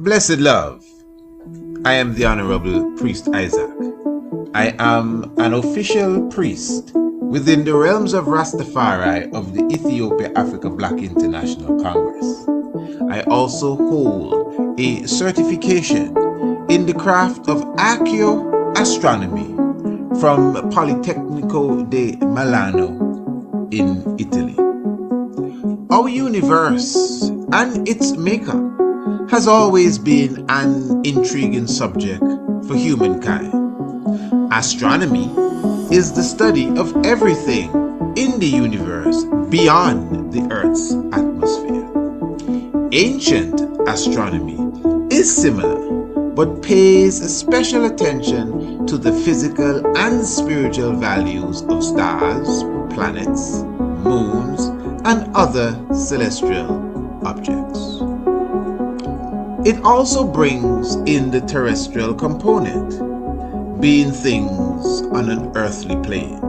Blessed love, I am the Honorable Priest Isaac. I am an official priest within the realms of Rastafari of the Ethiopia Africa Black International Congress. I also hold a certification in the craft of archaeoastronomy from Politecnico di Milano in Italy. Our universe and its makeup has always been an intriguing subject for humankind. Astronomy is the study of everything in the universe beyond the Earth's atmosphere. Ancient astronomy is similar, but pays special attention to the physical and spiritual values of stars, planets, moons, and other celestial objects. It also brings in the terrestrial component, being things on an earthly plane,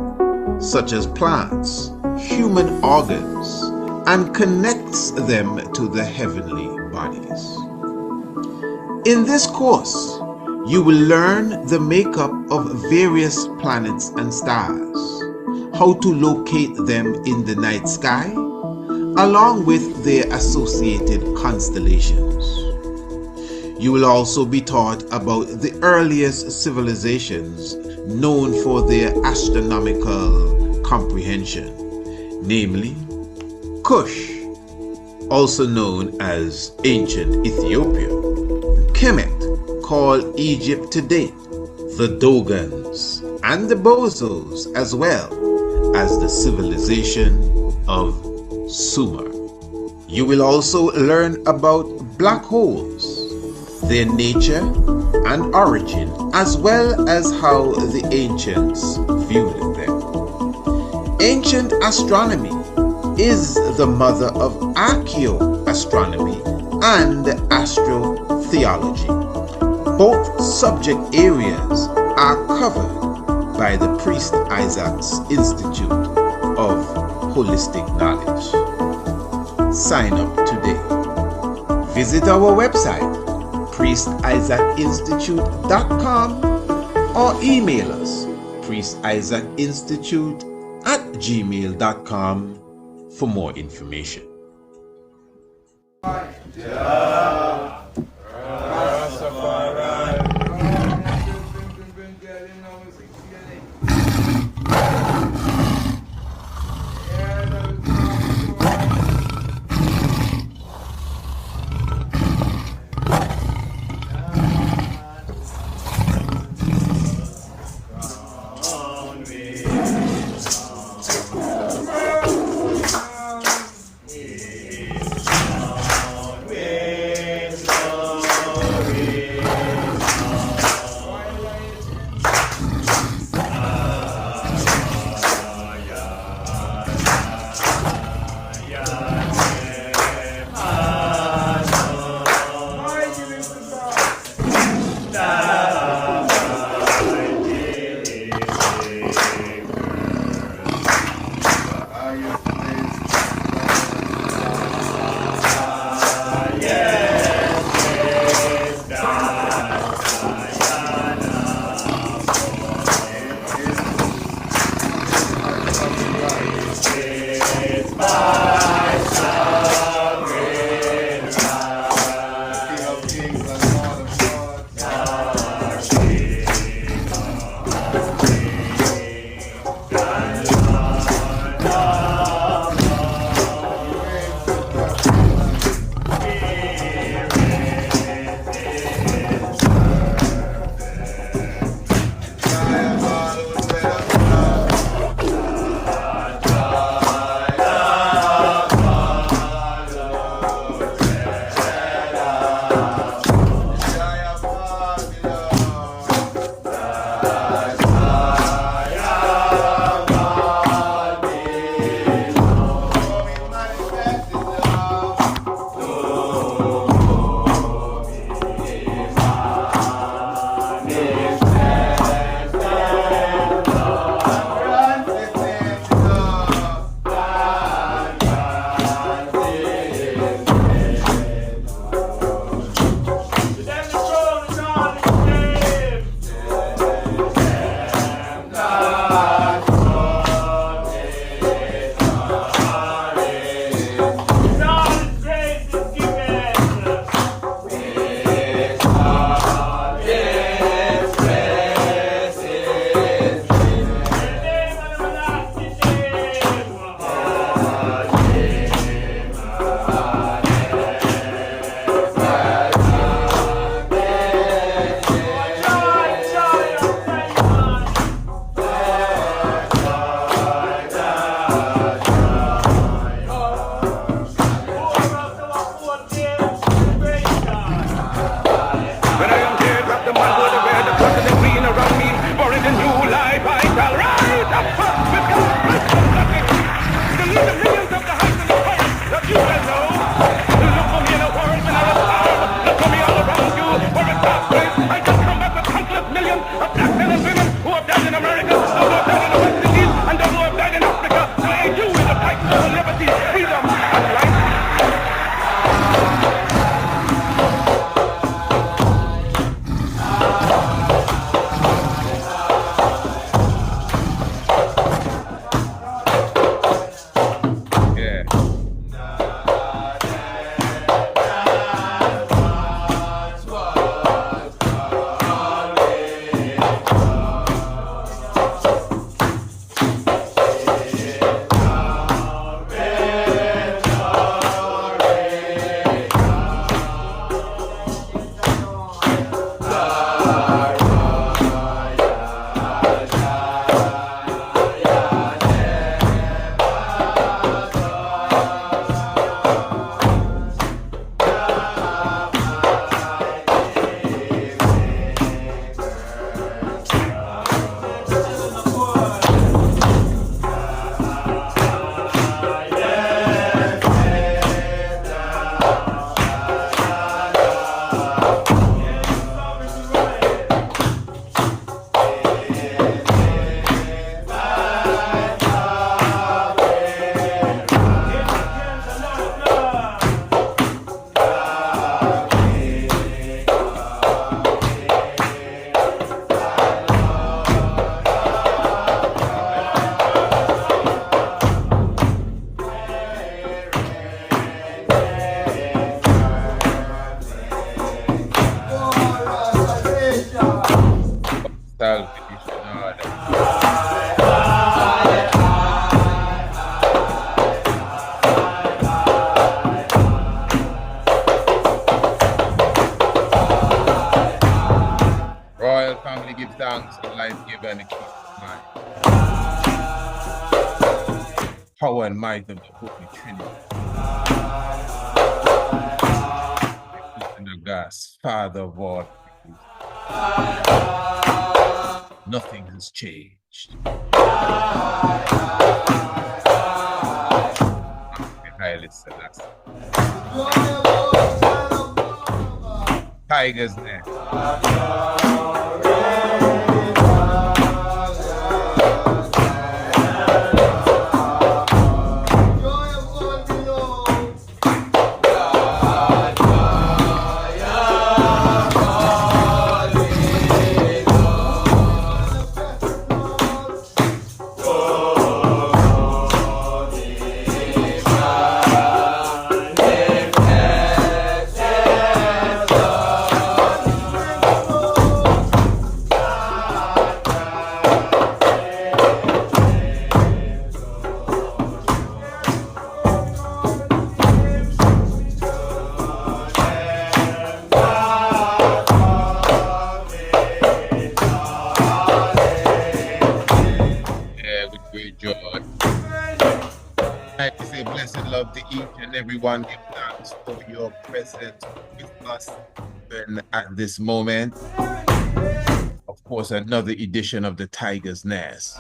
such as plants, human organs, and connects them to the heavenly bodies. In this course, you will learn the makeup of various planets and stars, how to locate them in the night sky, along with their associated constellations. You will also be taught about the earliest civilizations known for their astronomical comprehension, namely Kush, also known as ancient Ethiopia, Kemet, called Egypt today, the Dogons, and the Bozos, as well as the civilization of Sumer. You will also learn about black holes, their nature and origin, as well as how the ancients viewed them. Ancient astronomy is the mother of archaeoastronomy and astrotheology. Both subject areas are covered by the Priest Isaac's Institute of Holistic Knowledge. Sign up today. Visit our website, priestisaacinstitute.com, or email us, priestisaacinstitute@gmail.com for more information. Royal family give thanks to life giver and the king of mind. Power and might of the Holy Trinity. And the gas, Father of all things. Nothing has changed. Haile Selassie. Tiger's Nest. Great joy. I say blessed love to each and everyone. Give thanks for your presence with us even at this moment. Of course, another edition of the Tiger's Nest.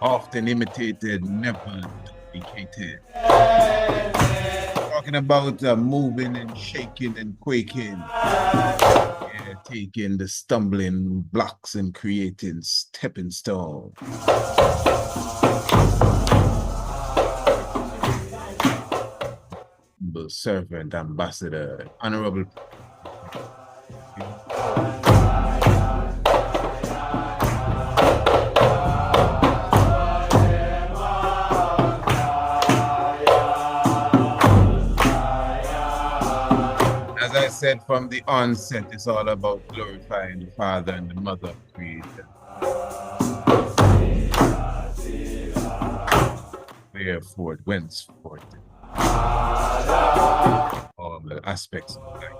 Often imitated, never duplicated. Talking about moving and shaking and quaking. Taking the stumbling blocks and creating stepping stones. Humble servant, ambassador, honorable. As I said from the onset, it's all about glorifying the Father and the Mother of Creator. Therefore, whenceforth, all the aspects of life.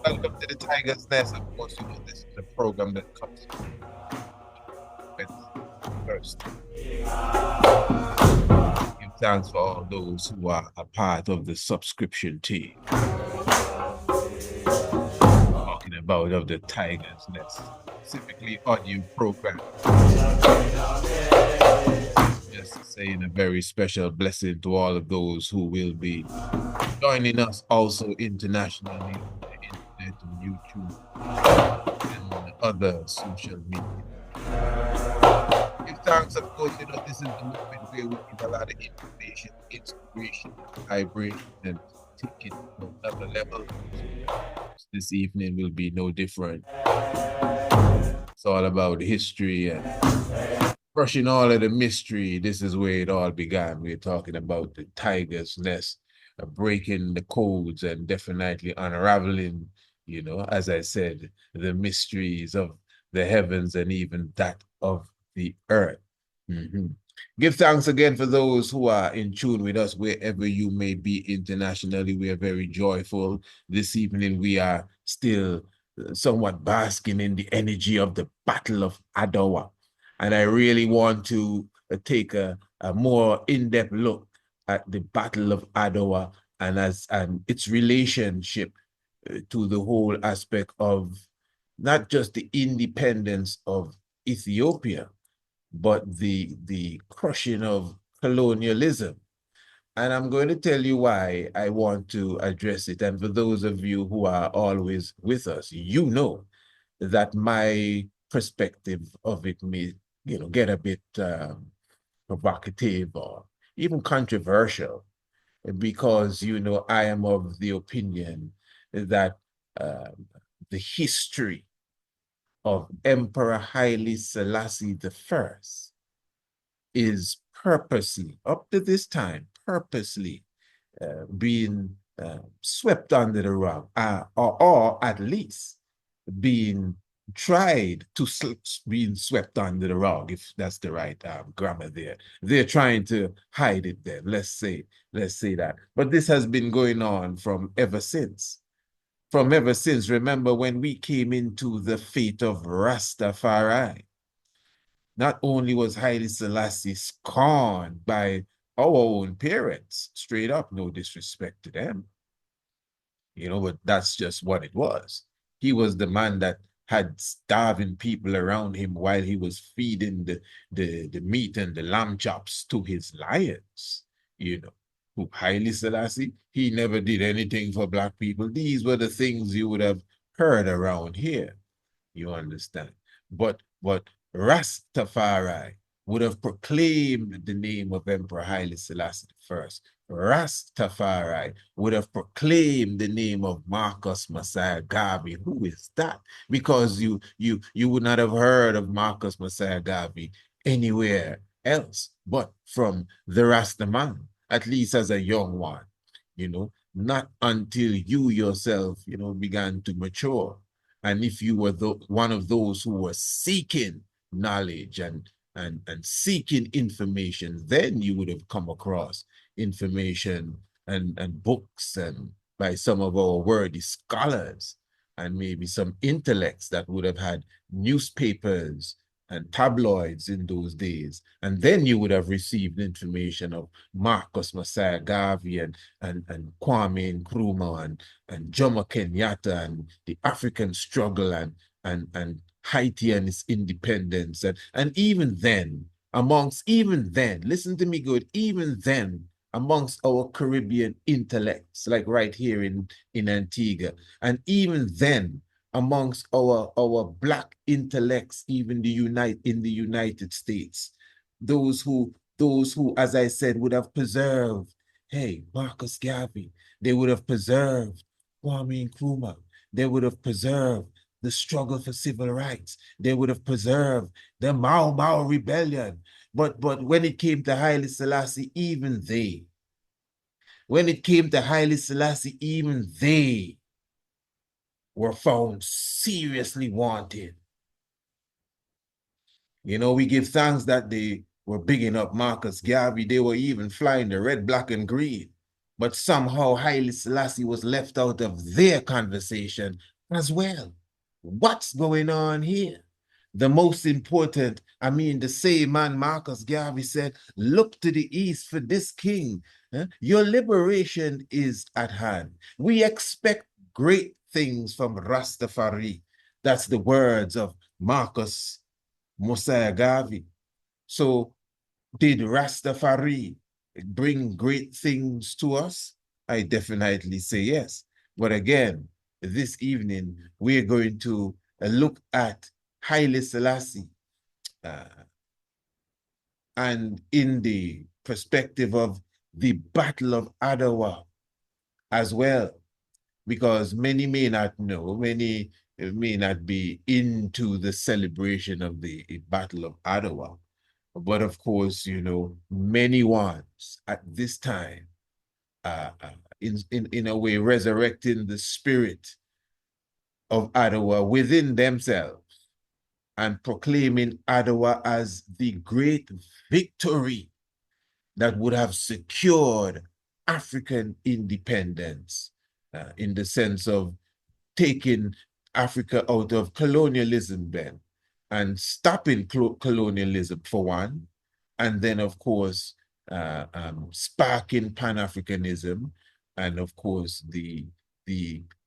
Welcome to the Tiger's Nest. Of course, you know this is a program that comes first. Give thanks for all those who are a part of the subscription team. Talking about of the Tiger's Nest, specifically audio program. Just saying a very special blessing to all of those who will be joining us also internationally. On YouTube and other social media. Give thanks, of course, you know, this is the movement where we give a lot of information, inspiration, vibration, and take it to another level. This evening will be no different. It's all about history and brushing all of the mystery. This is where it all began. We're talking about the Tiger's Nest, breaking the codes and definitely unraveling, you know, as I said, the mysteries of the heavens and even that of the earth. Give thanks again for those who are in tune with us wherever you may be internationally. We are very joyful. This evening we are still somewhat basking in the energy of the Battle of Adawa. And I really want to take a more in-depth look at the Battle of Adawa and its relationship to the whole aspect of not just the independence of Ethiopia, but the crushing of colonialism. And I'm going to tell you why I want to address it. And for those of you who are always with us, you know that my perspective of it may, you know, get a bit provocative or even controversial, because, you know, I am of the opinion that the history of Emperor Haile Selassie I is purposely, up to this time, purposely being swept under the rug, or at least being tried to being swept under the rug, if that's the right grammar there. They're trying to hide it then. Let's say that. But this has been going on from ever since. From ever since. Remember when we came into the fate of Rastafari, not only was Haile Selassie scorned by our own parents, straight up, no disrespect to them, but that's just what it was. He was the man that had starving people around him while he was feeding the meat and the lamb chops to his lions, you know. Who Haile Selassie, he never did anything for black people. These were the things you would have heard around here. You understand? But Rastafari would have proclaimed the name of Emperor Haile Selassie I. Rastafari would have proclaimed the name of Marcus Messiah Garvey. Who is that? Because you would not have heard of Marcus Messiah Garvey anywhere else but from the Rastaman, at least as a young one, not until you yourself, began to mature. And if you were one of those who were seeking knowledge and seeking information, then you would have come across information and books and by some of our worthy scholars and maybe some intellects that would have had newspapers and tabloids in those days. And then you would have received information of Marcus Messiah Garvey and Kwame Nkrumah and Jomo Kenyatta and the African struggle and Haiti and its independence. And even then, listen to me good, even then, amongst our Caribbean intellects, like right here in Antigua, and even then, amongst our black intellects, even in the United States, those who, as I said, would have preserved, hey, Marcus Garvey, they would have preserved Kwame Nkrumah, they would have preserved the struggle for civil rights, they would have preserved the Mau Mau rebellion. But when it came to Haile Selassie, even they, were found seriously wanted. We give thanks that they were bigging up Marcus Garvey. They were even flying the red, black, and green. But somehow Haile Selassie was left out of their conversation as well. What's going on here? The most important, the same man, Marcus Garvey, said, look to the east for this king. Your liberation is at hand. We expect great things from Rastafari. That's the words of Marcus Mosiah Garvey. So did Rastafari bring great things to us? I definitely say yes. But again, this evening, we're going to look at Haile Selassie and in the perspective of the Battle of Adawa as well, because many may not know, many may not be into the celebration of the Battle of Adawa. But of course, many ones at this time, in a way, resurrecting the spirit of Adawa within themselves and proclaiming Adawa as the great victory that would have secured African independence in the sense of taking Africa out of colonialism then and stopping colonialism for one, and then of course sparking Pan-Africanism, and of course the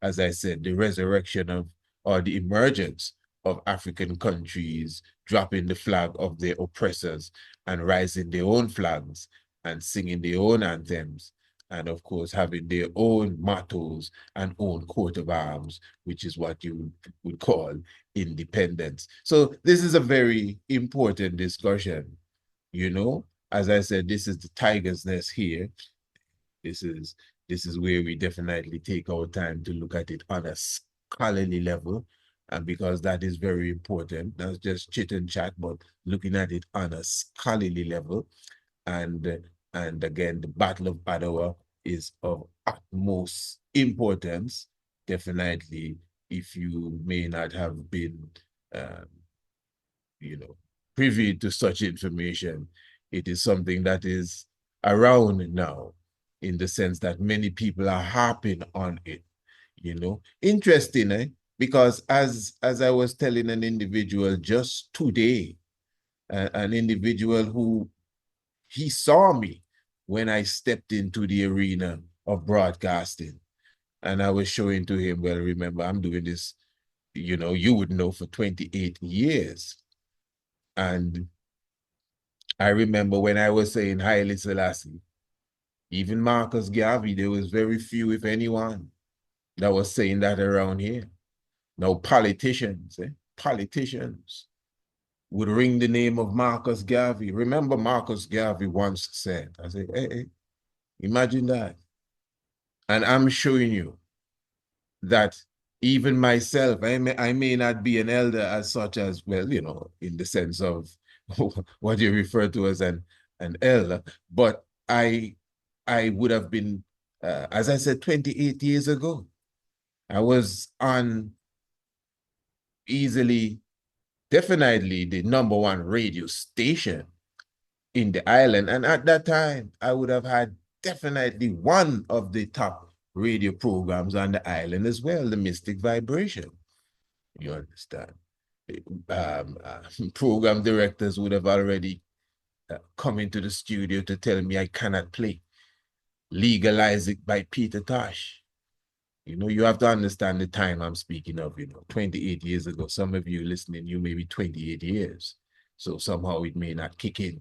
as I said, the resurrection of or the emergence of African countries dropping the flag of their oppressors and rising their own flags and singing their own anthems, and of course having their own mottos and own coat of arms, which is what you would call independence. So this is a very important discussion. As I said, this is the tiger's nest here. This is where we definitely take our time to look at it on a scholarly level and because that is very important, not just chit and chat, but looking at it on a scholarly level. And and again, the Battle of Adawa is of utmost importance. Definitely, if you may not have been, um, privy to such information, it is something that is around now, in the sense that many people are harping on it. Interesting, eh? Because as I was telling an individual just today, an individual who he saw me when I stepped into the arena of broadcasting. And I was showing to him, well, remember, I'm doing this, you would know, for 28 years. And I remember when I was saying Haile Selassie, even Marcus Garvey, there was very few, if anyone, that was saying that around here. Now, politicians would ring the name of Marcus Garvey. Remember, Marcus Garvey once said, I said, hey, imagine that. And I'm showing you that even myself, I may not be an elder as such, as well, in the sense of what you refer to as an elder, but I would have been, as I said, 28 years ago, I was on easily, definitely the number one radio station in the island. And at that time, I would have had definitely one of the top radio programs on the island as well, the Mystic Vibration. You understand? Program directors would have already come into the studio to tell me I cannot play. Legalize It by Peter Tosh. You have to understand the time I'm speaking of, 28 years ago. Some of you listening, you may be 28 years. So somehow it may not kick in.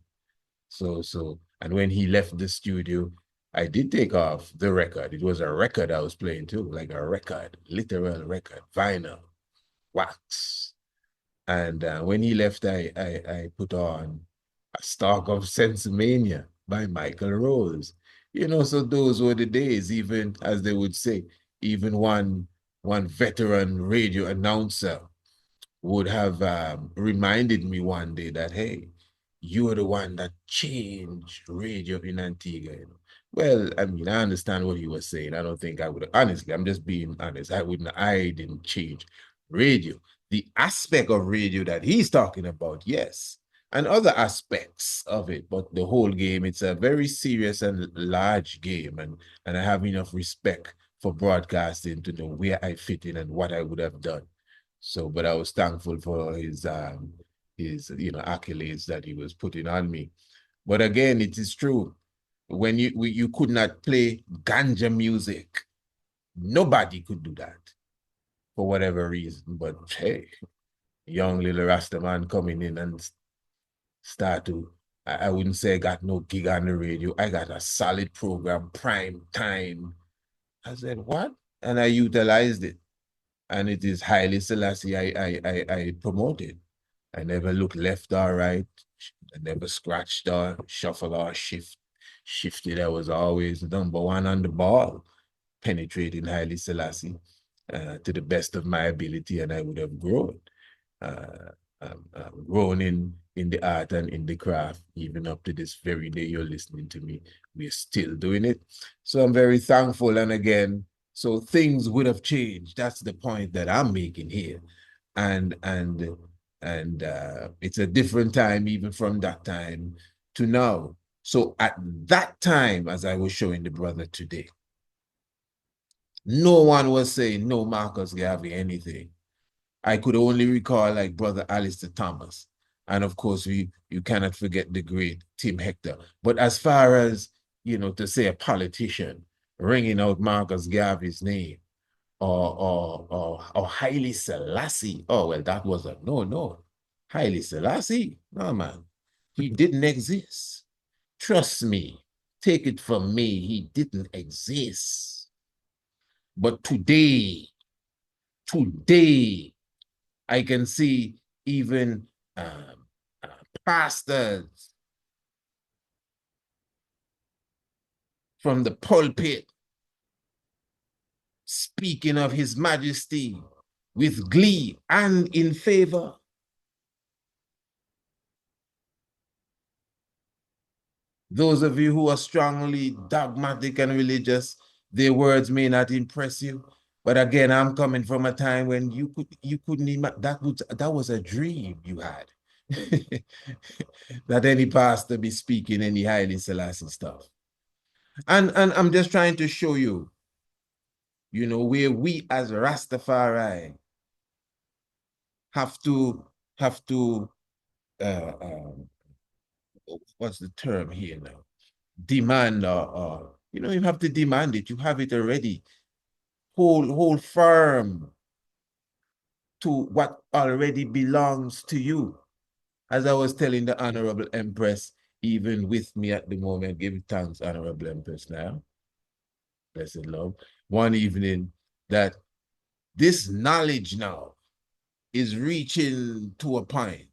And when he left the studio, I did take off the record. It was a record I was playing too, like a record, literal record, vinyl, wax. And when he left, I put on A Stalk of Sensimania by Michael Rose. So those were the days, even as they would say, even one veteran radio announcer would have reminded me one day that, hey, you are the one that changed radio in Antigua. Well, I mean, I understand what he was saying. I don't think I would, honestly, I'm just being honest. I didn't change radio. The aspect of radio that he's talking about, yes, and other aspects of it, but the whole game, it's a very serious and large game. And I have enough respect for broadcasting to know where I fit in and what I would have done. So, but I was thankful for his accolades that he was putting on me. But again, it is true. When you could not play ganja music, nobody could do that for whatever reason. But hey, young little Rasta man coming in and start to, I wouldn't say I got no gig on the radio. I got a solid program, prime time. I said, what? And I utilized it. And it is Haile Selassie I promoted. I never looked left or right. I never scratched or shuffled or shifted. I was always number one on the ball, penetrating Haile Selassie to the best of my ability, and I would have grown. Uh, Grown in the art and in the craft, even up to this very day you're listening to me. We're still doing it. So I'm very thankful. And again, so things would have changed. That's the point that I'm making here. And it's a different time, even from that time to now. So at that time, as I was showing the brother today, no one was saying no Marcus Garvey anything. I could only recall like Brother Alistair Thomas. And of course, you cannot forget the great Tim Hector. But as far as, to say a politician ringing out Marcus Garvey's name or Haile Selassie, oh, well, that was a no. Haile Selassie, no, man. He didn't exist. Trust me. Take it from me. He didn't exist. But today, I can see even pastors from the pulpit speaking of His Majesty with glee and in favor. Those of you who are strongly dogmatic and religious, their words may not impress you. But again, I'm coming from a time when you couldn't even that was a dream you had. That any pastor be speaking any Haile Selassie stuff. And I'm just trying to show you, where we as Rastafari have to have to uh, um, what's the term here now? Demand or you have to demand it. You have it already. Hold firm to what already belongs to you. As I was telling the Honorable Empress, even with me at the moment, give thanks, Honorable Empress now. Blessed love. One evening that this knowledge now is reaching to a point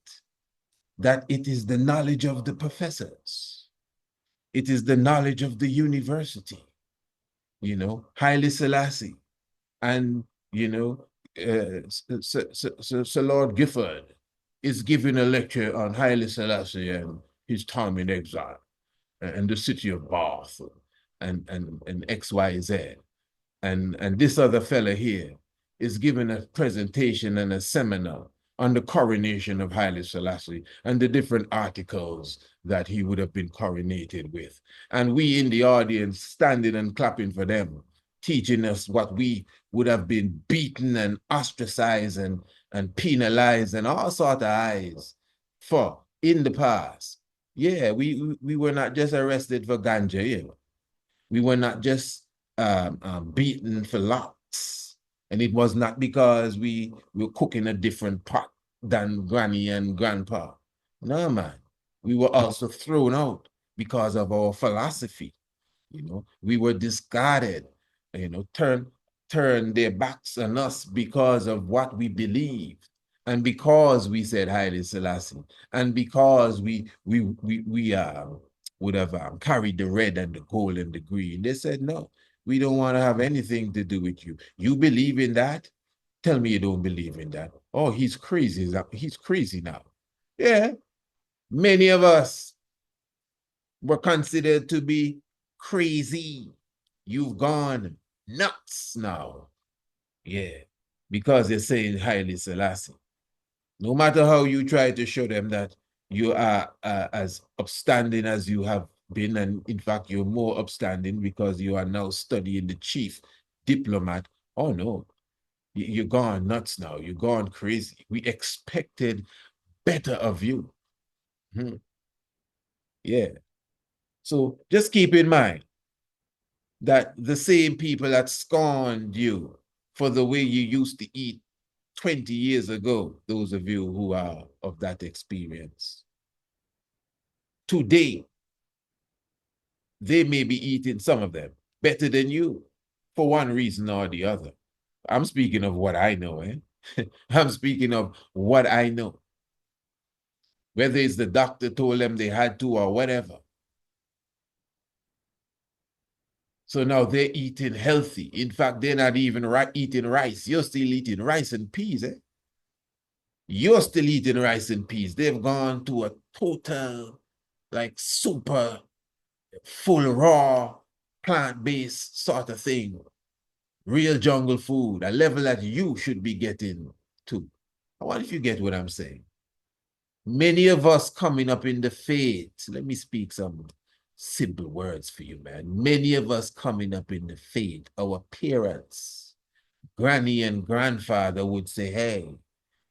that it is the knowledge of the professors. It is the knowledge of the university, Haile Selassie. And, Sir Lord Gifford is giving a lecture on Haile Selassie and his time in exile and the city of Bath and XYZ. And this other fella here is giving a presentation and a seminar on the coronation of Haile Selassie and the different articles that he would have been coronated with. And we in the audience standing and clapping for them, teaching us what we would have been beaten and ostracized and penalized and all sorts of eyes for in the past. Yeah, we were not just arrested for ganja, we were not just beaten for lots. And it was not because we were cooking a different pot than granny and grandpa. No, man. We were also thrown out because of our philosophy. We were discarded, turn their backs on us because of what we believed. And because we said Haile Selassie, and because we would have carried the red and the gold and the green, they said, no, we don't want to have anything to do with you. You believe in that? Tell me you don't believe in that. Oh, he's crazy. He's crazy now. Yeah, many of us were considered to be crazy. You've gone nuts now. Yeah, because they're saying Haile Selassie. No matter how you try to show them that you are as upstanding as you have been, and in fact, you're more upstanding because you are now studying the chief diplomat. Oh, no, you're gone nuts now. You're gone crazy. We expected better of you. Hmm. Yeah. So just keep in mind that the same people that scorned you for the way you used to eat 20 years ago, those of you who are of that experience, today, they may be eating, some of them, better than you for one reason or the other. I'm speaking of what I know, eh? I'm speaking of what I know. Whether it's the doctor told them they had to or whatever. So now they're eating healthy. In fact, they're not even eating rice. You're still eating rice and peas, eh? You're still eating rice and peas. They've gone to a total, like super full raw, plant-based sort of thing. Real jungle food, a level that you should be getting to. I wonder if you get what I'm saying. Many of us coming up in the faith, let me speak some simple words for you, man. Many of us coming up in the faith, our parents, granny and grandfather would say, hey,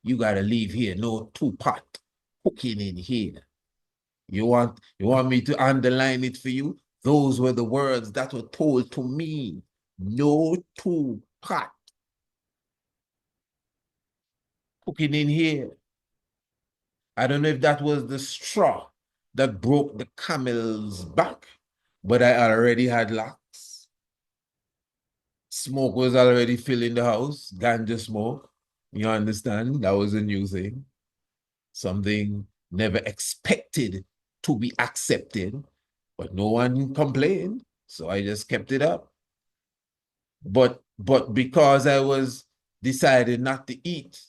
you got to leave here, no two-pot cooking in here. You want me to underline it for you? Those were the words that were told to me. No two-pot cooking in here. I don't know if that was the straw that broke the camel's back, but I already had locks. Smoke was already filling the house, ganja smoke. You understand? That was a new thing. Something never expected to be accepted, but no one complained. So I just kept it up. But because I was decided not to eat,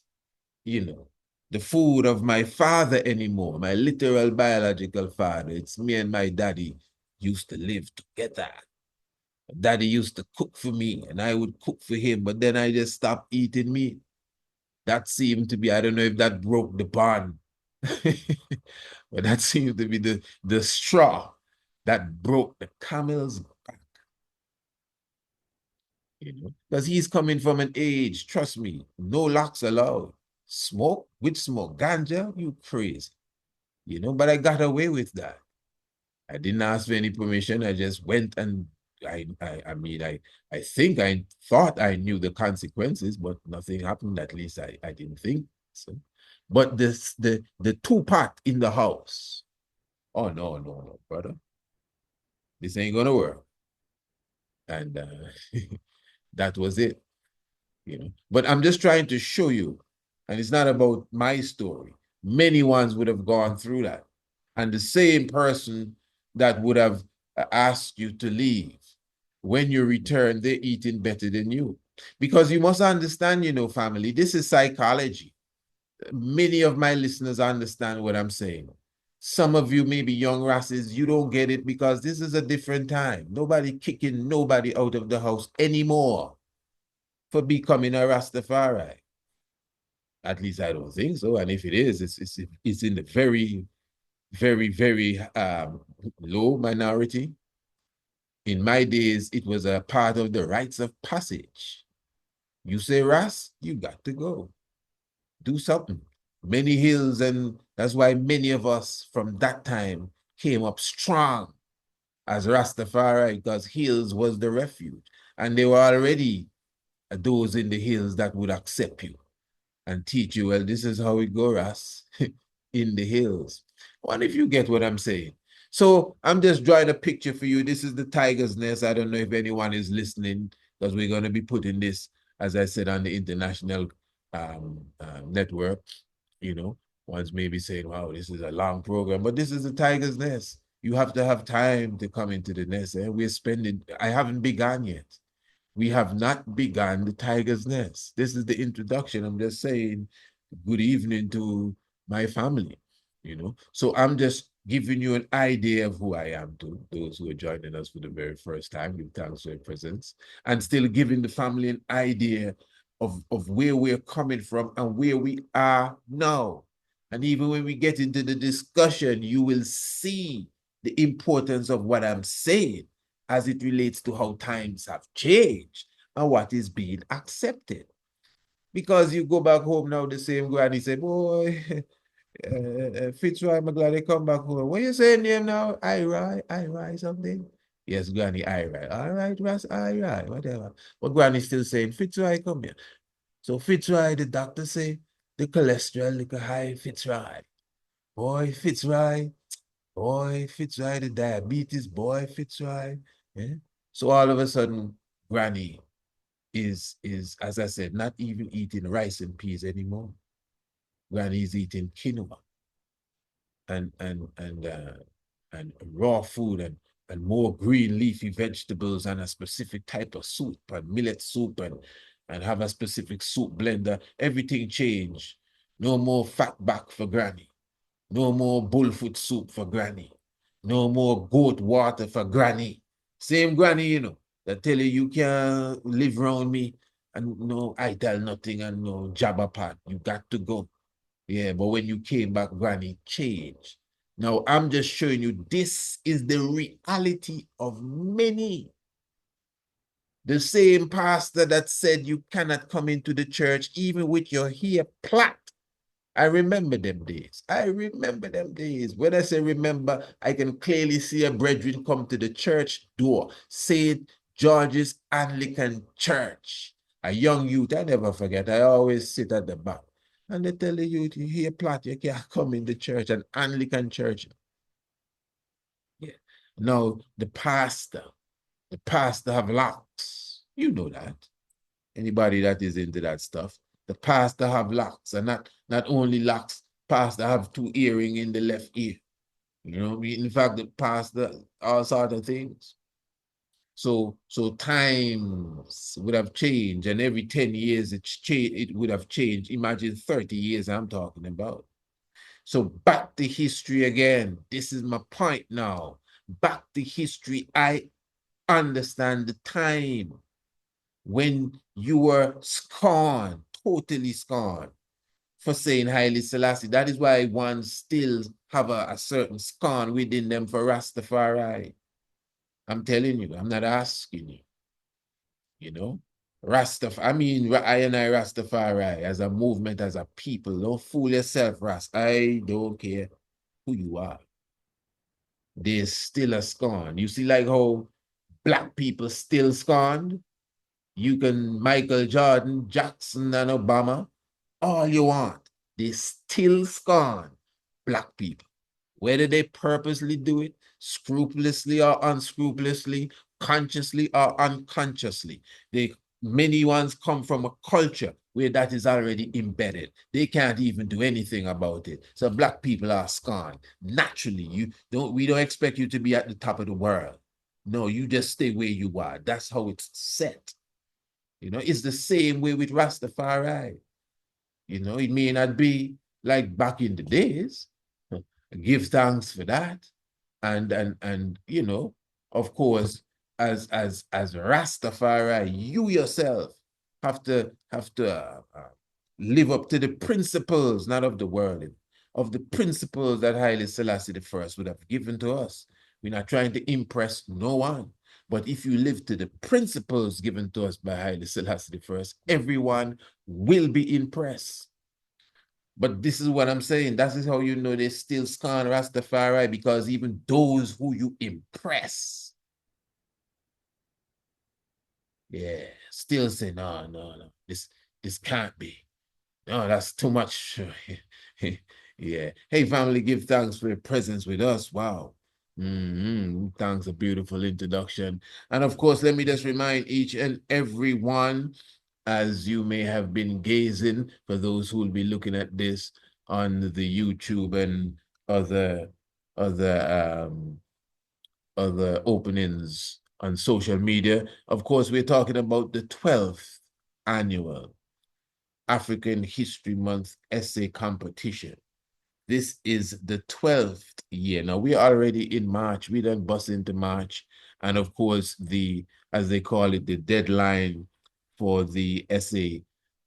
the food of my father anymore, my literal biological father. It's me and my daddy used to live together. Daddy used to cook for me and I would cook for him, but then I just stopped eating meat. That seemed to be, I don't know if that broke the bond, but that seemed to be the straw that broke the camel's back. Because he's coming from an age, trust me, no locks allowed. Smoke with smoke, ganja, you crazy. But I got away with that. I didn't ask for any permission. I just went and I mean, I think I thought I knew the consequences, but nothing happened. At least I didn't think so. But the two-pot in the house. Oh no, brother. This ain't gonna work. And that was it. But I'm just trying to show you, and it's not about my story. Many ones would have gone through that. And the same person that would have asked you to leave, when you return, they're eating better than you. Because you must understand, family, this is psychology. Many of my listeners understand what I'm saying. Some of you may be young rasses, you don't get it because this is a different time. Nobody kicking nobody out of the house anymore for becoming a Rastafari. At least I don't think so. And if it is, it's in the very, very, very low minority. In my days, it was a part of the rites of passage. You say Ras, you got to go. Do something. Many hills, and that's why many of us from that time came up strong as Rastafari, because hills was the refuge. And there were already those in the hills that would accept you and teach you, well, this is how we go, Ras, in the hills. What if you get what I'm saying? So I'm just drawing a picture for you. This is the tiger's nest. I don't know if anyone is listening, because we're going to be putting this, as I said, on the international network. One's maybe saying, wow, this is a long program, but this is the tiger's nest. You have to have time to come into the nest. And we're spending, I haven't begun yet. We have not begun the tiger's nest. This is the introduction. I'm just saying good evening to my family, So I'm just giving you an idea of who I am to those who are joining us for the very first time. Give thanks for your presence, and still giving the family an idea of where we're coming from and where we are now. And even when we get into the discussion, you will see the importance of what I'm saying as it relates to how times have changed and what is being accepted. Because you go back home now, the same granny say, boy, Fitzroy, I'm glad they come back home. What you saying name now? Ira, something? Yes, granny, Ira. All right, Ross, Ira, whatever. But granny still saying, Fitzroy, come here. So Fitzroy, the doctor say, the cholesterol look high, Fitzroy. Boy, Fitzroy, the diabetes, boy, Fitzroy. Yeah? So all of a sudden, granny is, as I said, not even eating rice and peas anymore. Granny's eating quinoa and and raw food and more green leafy vegetables and a specific type of soup and millet soup and have a specific soup blender. Everything changed. No more fat back for granny. No more bullfoot soup for granny. No more goat water for granny. Same granny, that tell you can't live around me and no I tell nothing and no jabber pot. You got to go. Yeah, but when you came back, granny changed. Now I'm just showing you this is the reality of many. The same pastor that said you cannot come into the church even with your hair plait. I remember them days. I remember them days. When I say remember, I can clearly see a brethren come to the church door, St. George's Anglican Church. A young youth, I never forget. I always sit at the back. And they tell the youth, you hear plot, you can't come in the church, an Anglican church. Yeah. Now, the pastor have locks. You know that. Anybody that is into that stuff. The pastor have locks, and not only locks, pastor have two earring in the left ear. In fact, the pastor, all sort of things. So times would have changed, and every 10 years it would have changed. Imagine 30 years I'm talking about. So back to history again. This is my point now. Back to history. I understand the time when you were scorned, totally scorned for saying Haile Selassie. That is why one still have a certain scorn within them for Rastafari. I'm telling you, I'm not asking you, you know. I mean, I and I Rastafari as a movement, as a people. Don't fool yourself, Rast. I don't care who you are. There's still a scorn. You see, like how black people still scorned? You can Michael Jordan, Jackson, and Obama, all you want. They still scorn black people. Whether they purposely do it, scrupulously or unscrupulously, consciously or unconsciously. Many ones come from a culture where that is already embedded. They can't even do anything about it. So black people are scorned. Naturally, we don't expect you to be at the top of the world. No, you just stay where you are. That's how it's set. It's the same way with Rastafari. It may not be like back in the days. Give thanks for that. And of course, as Rastafari, you yourself have to live up to the principles, not of the world, of the principles that Haile Selassie the First would have given to us. We're not trying to impress no one. But if you live to the principles given to us by Haile Selassie the First, everyone will be impressed. But this is what I'm saying. That is how you know they still scorn Rastafari, because even those who you impress, yeah, still say, no, this can't be. No, that's too much. Yeah. Hey, family, give thanks for your presence with us. Wow. Thanks, a beautiful introduction. And of course, let me just remind each and every one, as you may have been gazing, for those who will be looking at this on the YouTube and other other um other openings on social media. Of course, we're talking about the 12th annual African History Month essay competition. This is the 12th year. Now we're already in March. We done bust into March. And of course, as they call it, the deadline for the essay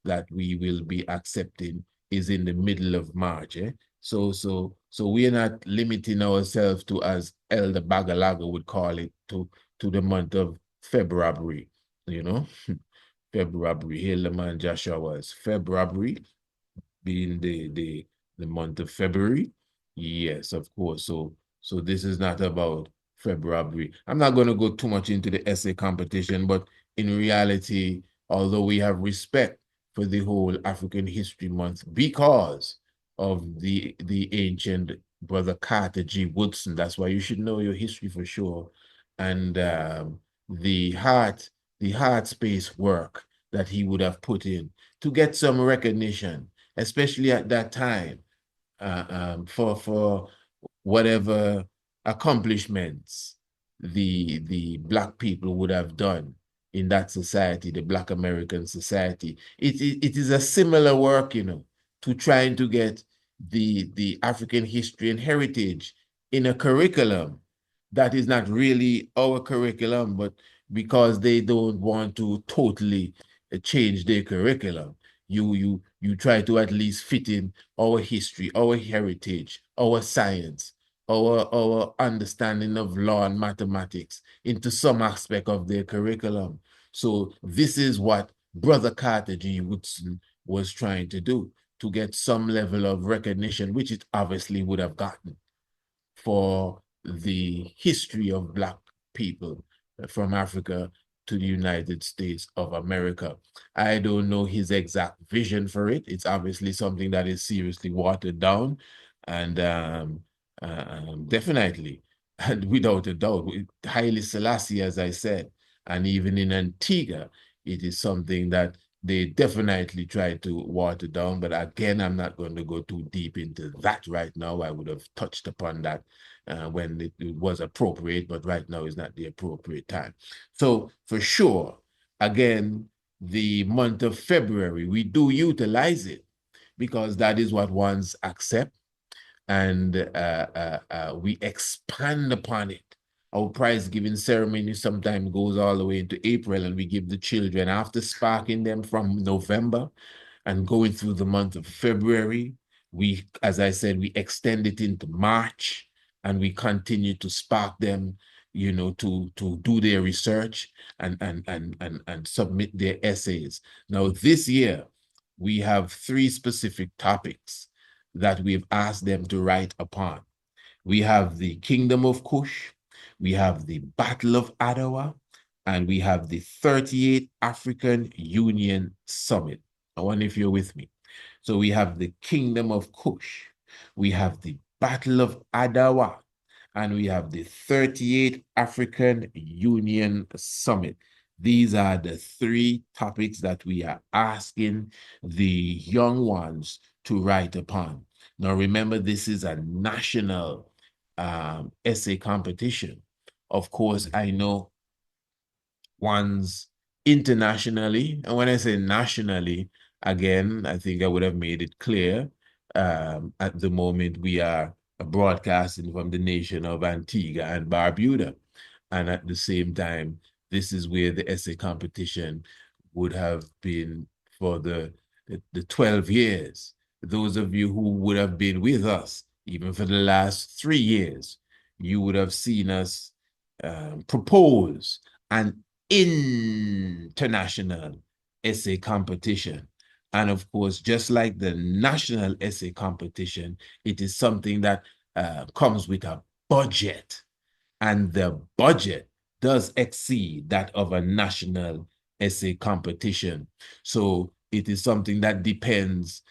that we will be accepting is in the middle of March. So we're not limiting ourselves to, as Elder Bagalaga would call it, to the month of February, you know. February. Hail the man Joshua was February, being the month of February. Yes, of course. So this is not about February. I'm not going to go too much into the essay competition, but in reality, although we have respect for the whole African History Month because of the ancient brother Carter G. Woodson, that's why you should know your history for sure, and the heart space work that he would have put in to get some recognition, especially at that time, for whatever accomplishments the Black people would have done in that society, the Black American society. It is a similar work, to trying to get the African history and heritage in a curriculum that is not really our curriculum, but because they don't want to totally change their curriculum, you try to at least fit in our history, our heritage, our science, our understanding of law and mathematics into some aspect of their curriculum. So this is what Brother Carter G. Woodson was trying to do, to get some level of recognition, which it obviously would have gotten, for the history of Black people from Africa to the United States of America. I don't know his exact vision for it. It's obviously something that is seriously watered down, and definitely, and without a doubt, Haile Selassie, as I said, and even in Antigua, it is something that they definitely try to water down. But again, I'm not going to go too deep into that right now. I would have touched upon that when it was appropriate, but right now is not the appropriate time. So for sure, again, the month of February, we do utilize it because that is what ones accept, and we expand upon it. Our prize giving ceremony sometimes goes all the way into April, and we give the children after sparking them from November and going through the month of February. We, as I said, we extend it into March, and we continue to spark them, to do their research and submit their essays. Now, this year, we have 3 specific topics that we've asked them to write upon. We have the Kingdom of Kush, we have the Battle of Adawa, and we have the 38th African Union Summit. I wonder if you're with me. So we have the Kingdom of Kush, we have the Battle of Adawa, and we have the 38th African Union Summit. These are the 3 topics that we are asking the young ones to write upon. Now, remember, this is a national essay competition. Of course, I know ones internationally, and when I say nationally, again, I think I would have made it clear. At the moment, we are broadcasting from the nation of Antigua and Barbuda. And at the same time, this is where the essay competition would have been for the 12 years. Those of you who would have been with us, even for the last 3 years, you would have seen us propose an international essay competition. And of course, just like the national essay competition, it is something that comes with a budget, and the budget does exceed that of a national essay competition. So it is something that depends.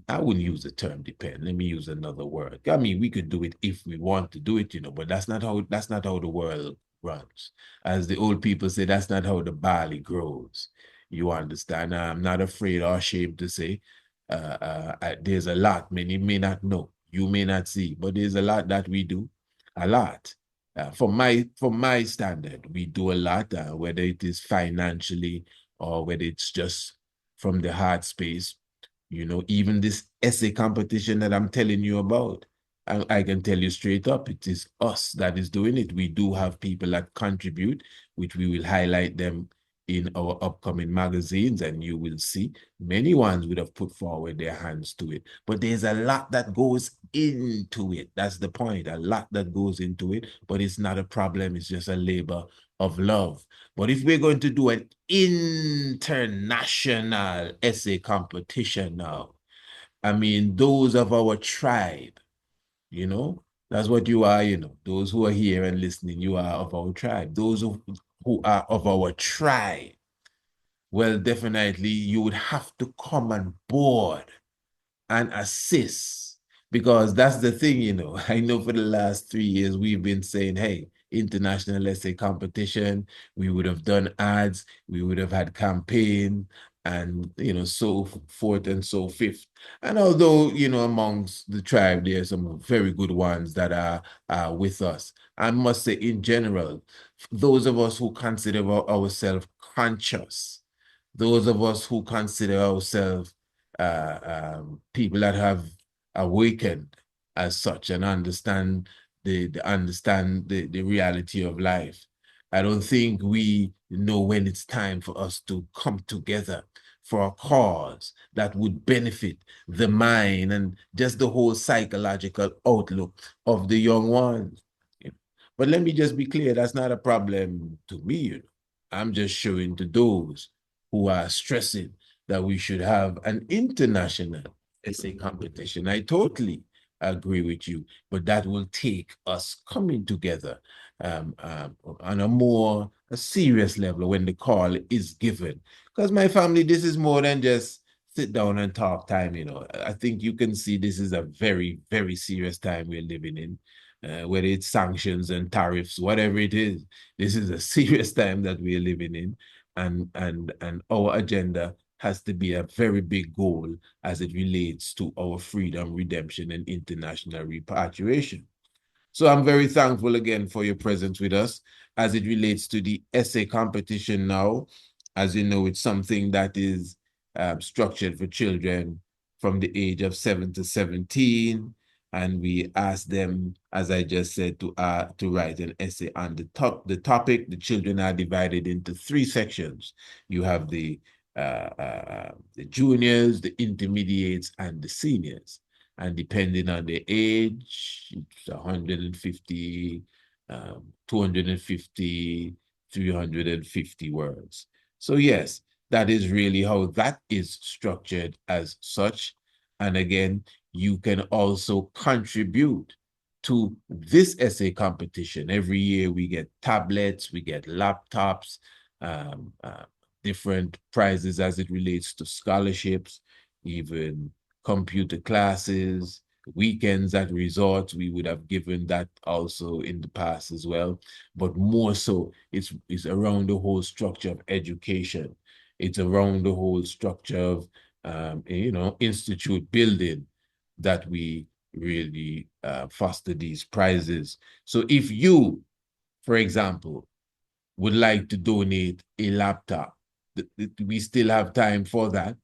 I wouldn't use the term depend. Let me use another word. I mean, we could do it if we want to do it, but that's not how the world runs. As the old people say, that's not how the barley grows. You understand? I'm not afraid or ashamed to say there's a lot many may not know, you may not see, but there's a lot that we do, a lot. From my standard, we do a lot, whether it is financially or whether it's just from the heart space. Even this essay competition that I'm telling you about, I can tell you straight up, it is us that is doing it. We do have people that contribute, which we will highlight them in our upcoming magazines, and you will see many ones would have put forward their hands to it. But there's a lot that goes into it. That's the point. A lot that goes into it, but it's not a problem. It's just a labor of love. But if we're going to do an international essay competition now, I mean, those of our tribe, that's what you are, those who are here and listening, you are of our tribe. Those who are of our tribe, well, definitely you would have to come on board and assist, because that's the thing. I know for the last 3 years we've been saying, hey, international essay competition, we would have done ads, we would have had campaign, and so forth and so fifth. And although amongst the tribe there are some very good ones that are with us, I must say in general, those of us who consider ourselves conscious, those of us who consider ourselves people that have awakened as such and understand the reality of life. I don't think we know when it's time for us to come together for a cause that would benefit the mind and just the whole psychological outlook of the young ones. But let me just be clear, that's not a problem to me. I'm just showing to those who are stressing that we should have an international essay competition. I totally agree with you, but that will take us coming together on a serious level when the call is given. Because my family, this is more than just sit down and talk time. I think you can see this is a very, very serious time we're living in. Whether it's sanctions and tariffs, whatever it is, this is a serious time that we're living in, and our agenda has to be a very big goal as it relates to our freedom, redemption, and international repatriation. So I'm very thankful again for your presence with us as it relates to the essay competition now. As you know, it's something that is structured for children from the age of 7 to 17. And we ask them, as I just said, to write an essay on the topic. The children are divided into 3 sections. You have the juniors, the intermediates, and the seniors. And depending on the age, it's 150, 250, 350 words. So yes, that is really how that is structured as such. And again, you can also contribute to this essay competition. Every year we get tablets, we get laptops, different prizes as it relates to scholarships, even computer classes, weekends at resorts. We would have given that also in the past as well. But more so, it's around the whole structure of education. It's around the whole structure of, institute building that we really foster these prizes. So if you, for example, would like to donate a laptop, we still have time for that.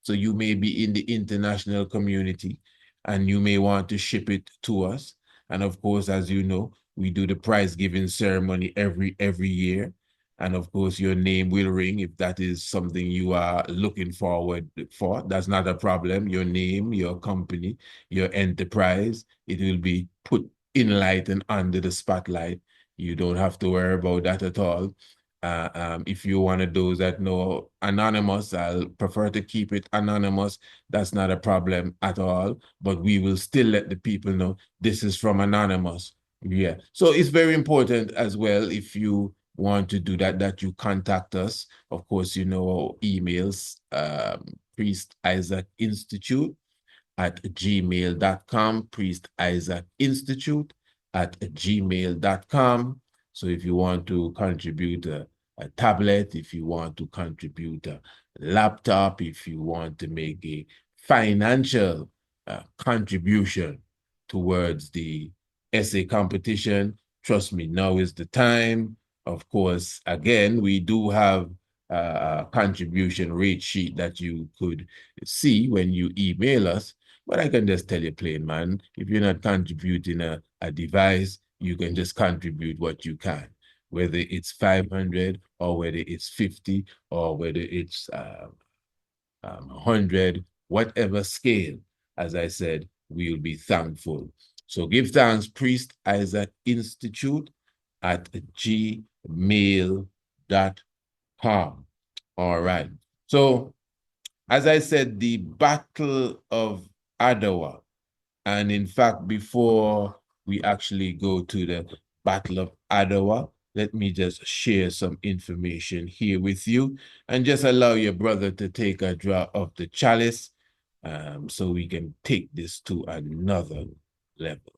So you may be in the international community and you may want to ship it to us. And of course, as you know, we do the prize giving ceremony every year. And of course, your name will ring if that is something you are looking forward for. That's not a problem. Your name, your company, your enterprise, it will be put in light and under the spotlight. You don't have to worry about that at all. If you're one of those that know anonymous, I'll prefer to keep it anonymous. That's not a problem at all. But we will still let the people know this is from anonymous. Yeah. So it's very important as well if you want to do that, that you contact us. Of course, you know our emails, Priest Isaac Institute at gmail.com, Priest Isaac Institute at gmail.com. So if you want to contribute a tablet, if you want to contribute a laptop, if you want to make a financial contribution towards the essay competition, trust me, now is the time. Of course, again, we do have a contribution rate sheet that you could see when you email us. But I can just tell you plain, man, if you're not contributing a device, you can just contribute what you can, whether it's 500 or whether it's 50 or whether it's 100, whatever scale. As I said, we'll be thankful. So give thanks, Priest Isaac Institute at gmail.com. All right. So, as I said, the Battle of Adawa, and in fact, before we actually go to the Battle of Adawa, let me just share some information here with you and just allow your brother to take a draw of the chalice so we can take this to another level.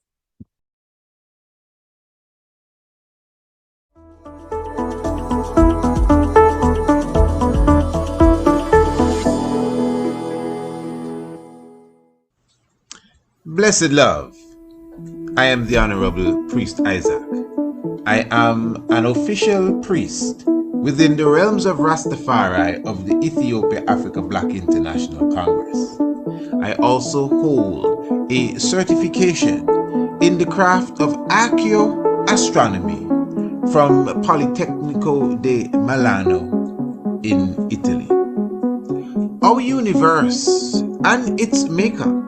Blessed love, I am the Honorable Priest Isaac. I am an official priest within the realms of Rastafari of the Ethiopia Africa Black International Congress. I also hold a certification in the craft of archaeoastronomy from Politecnico di Milano in Italy. Our universe and its makeup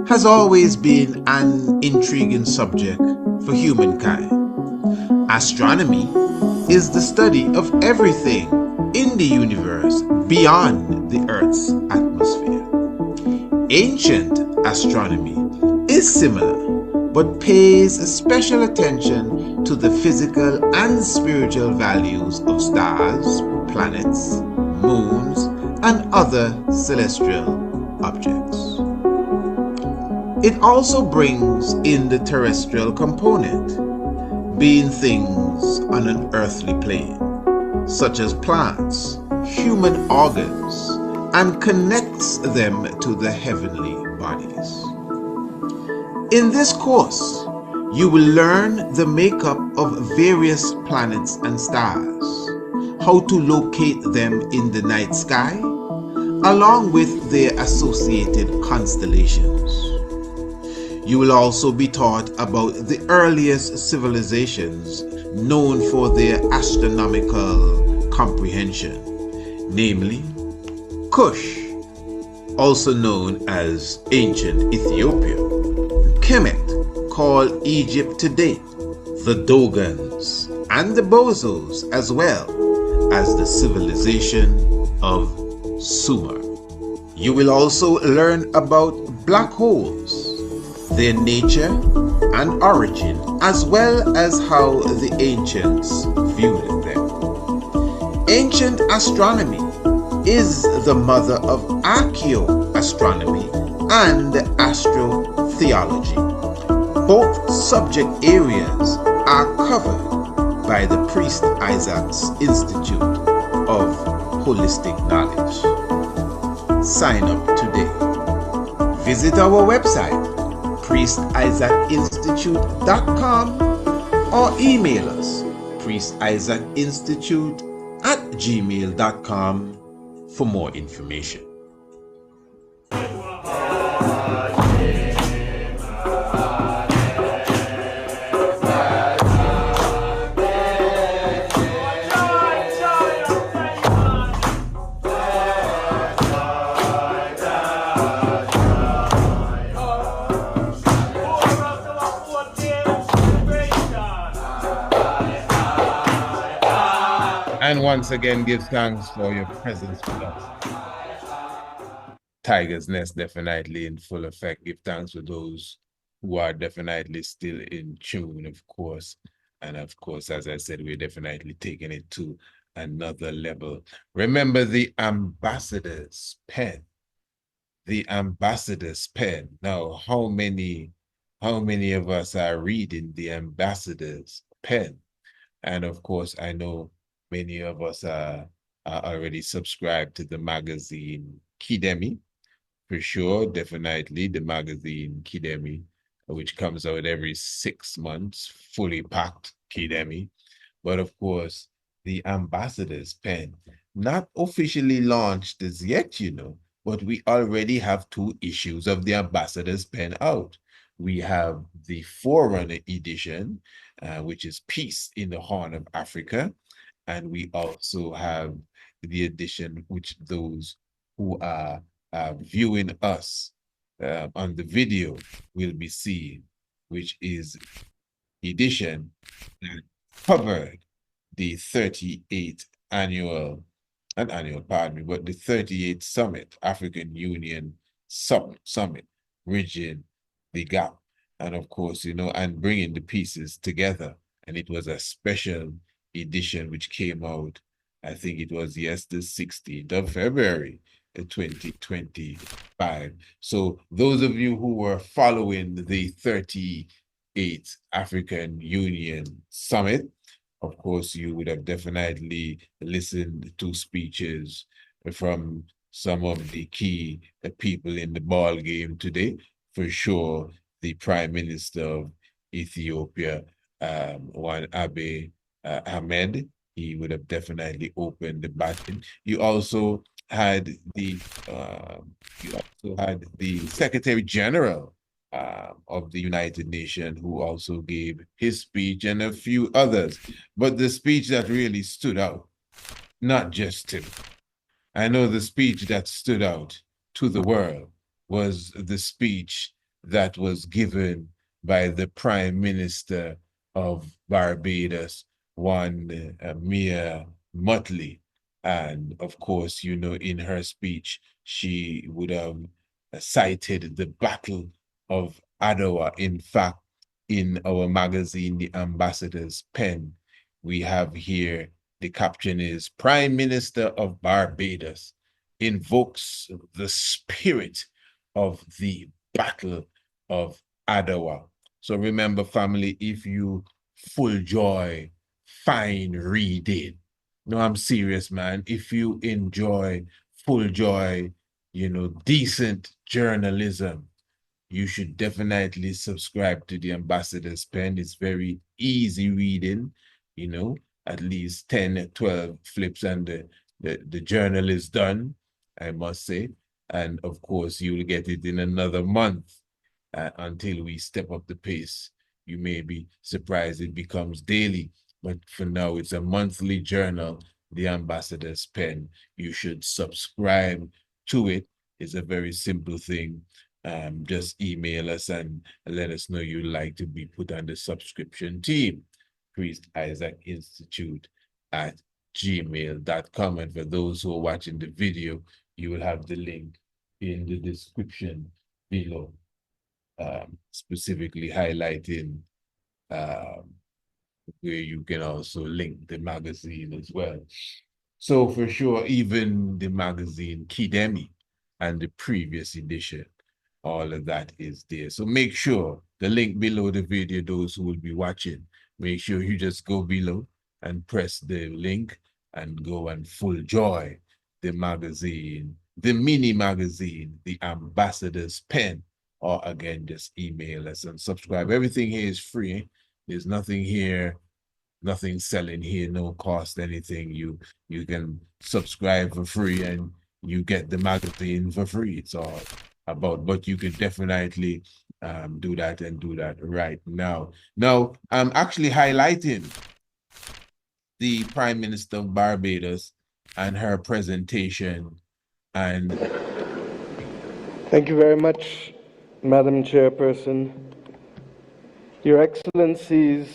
has always been an intriguing subject for humankind. Astronomy is the study of everything in the universe beyond the Earth's atmosphere. Ancient astronomy is similar, but pays special attention to the physical and spiritual values of stars, planets, moons, and other celestial objects. It also brings in the terrestrial component, being things on an earthly plane, such as plants, human organs, and connects them to the heavenly bodies. In this course, You will learn the makeup of various planets and stars, how to locate them in the night sky, along with their associated constellations. You will also be taught about the earliest civilizations known for their astronomical comprehension, namely Kush, also known as ancient Ethiopia, Kemet, called Egypt today, the Dogons, and the Bozos, as well as the civilization of Sumer. You will also learn about black holes, their nature and origin, as well as how the ancients viewed them. Ancient astronomy is the mother of archaeoastronomy and astrotheology. Both subject areas are covered by the Priest Isaac's Institute of Holistic Knowledge. Sign up today. Visit our website, priestisaacinstitute.com, or email us, priestisaacinstitute@gmail.com, for more information. And once again, give thanks for your presence with us. Tiger's Nest definitely in full effect. Give thanks for those who are definitely still in tune, of course. And of course, as I said, we're definitely taking it to another level. Remember the ambassador's pen. The ambassador's pen. Now, how many of us are reading the ambassador's pen? And of course, I know many of us are already subscribed to the magazine Kidemi, for sure, definitely the magazine Kidemi, which comes out every 6 months, fully packed Kidemi. But of course, the ambassador's pen, not officially launched as yet, but we already have 2 issues of the ambassador's pen out. We have the Forerunner edition, which is Peace in the Horn of Africa. And we also have the edition which those who are viewing us on the video will be seeing, which is edition that covered the 38th pardon me, but the 38th summit, African Union summit, bridging the gap. And of course, and bringing the pieces together. And it was a special edition which came out, I think it was the 16th of February, 2025. So those of you who were following the 38th African Union Summit, of course, you would have definitely listened to speeches from some of the key people in the ball game today. For sure, the Prime Minister of Ethiopia, One Abiy Ahmed, he would have definitely opened the batting. You also had the Secretary General of the United Nations, who also gave his speech, and a few others. But the speech that really stood out, not just him, I know the speech that stood out to the world was the speech that was given by the Prime Minister of Barbados, one Mia Mottley. And of course, in her speech, she would have cited the Battle of Adawa. In fact, in our magazine, The Ambassador's Pen, we have here the caption is Prime Minister of Barbados invokes the spirit of the Battle of Adawa. So remember, family, if you full joy, fine reading. No, I'm serious, man. If you enjoy full joy, decent journalism, you should definitely subscribe to the Ambassador's Pen. It's very easy reading, you know, at least 10, 12 flips and the journal is done, I must say. And of course, you will get it in another month until we step up the pace. You may be surprised it becomes daily, but for now, it's a monthly journal, the Ambassador's Pen. You should subscribe to it. It's a very simple thing. Just email us and let us know you'd like to be put on the subscription team. Priest Isaac Institute at gmail.com. And for those who are watching the video, you will have the link in the description below, specifically highlighting where you can also link the magazine as well. So for sure, even the magazine Kidemi and the previous edition, all of that is there. So make sure the link below the video, those who will be watching, make sure you just go below and press the link and go and full joy the magazine, the mini magazine, the Ambassador's Pen, or again, just email us and subscribe. Everything here is free. There's nothing here, nothing selling here, no cost, anything. You can subscribe for free and you get the magazine for free. It's all about, but you can definitely do that and do that right now. Now, I'm actually highlighting the Prime Minister of Barbados and her presentation. And thank you very much, Madam Chairperson. Your Excellencies,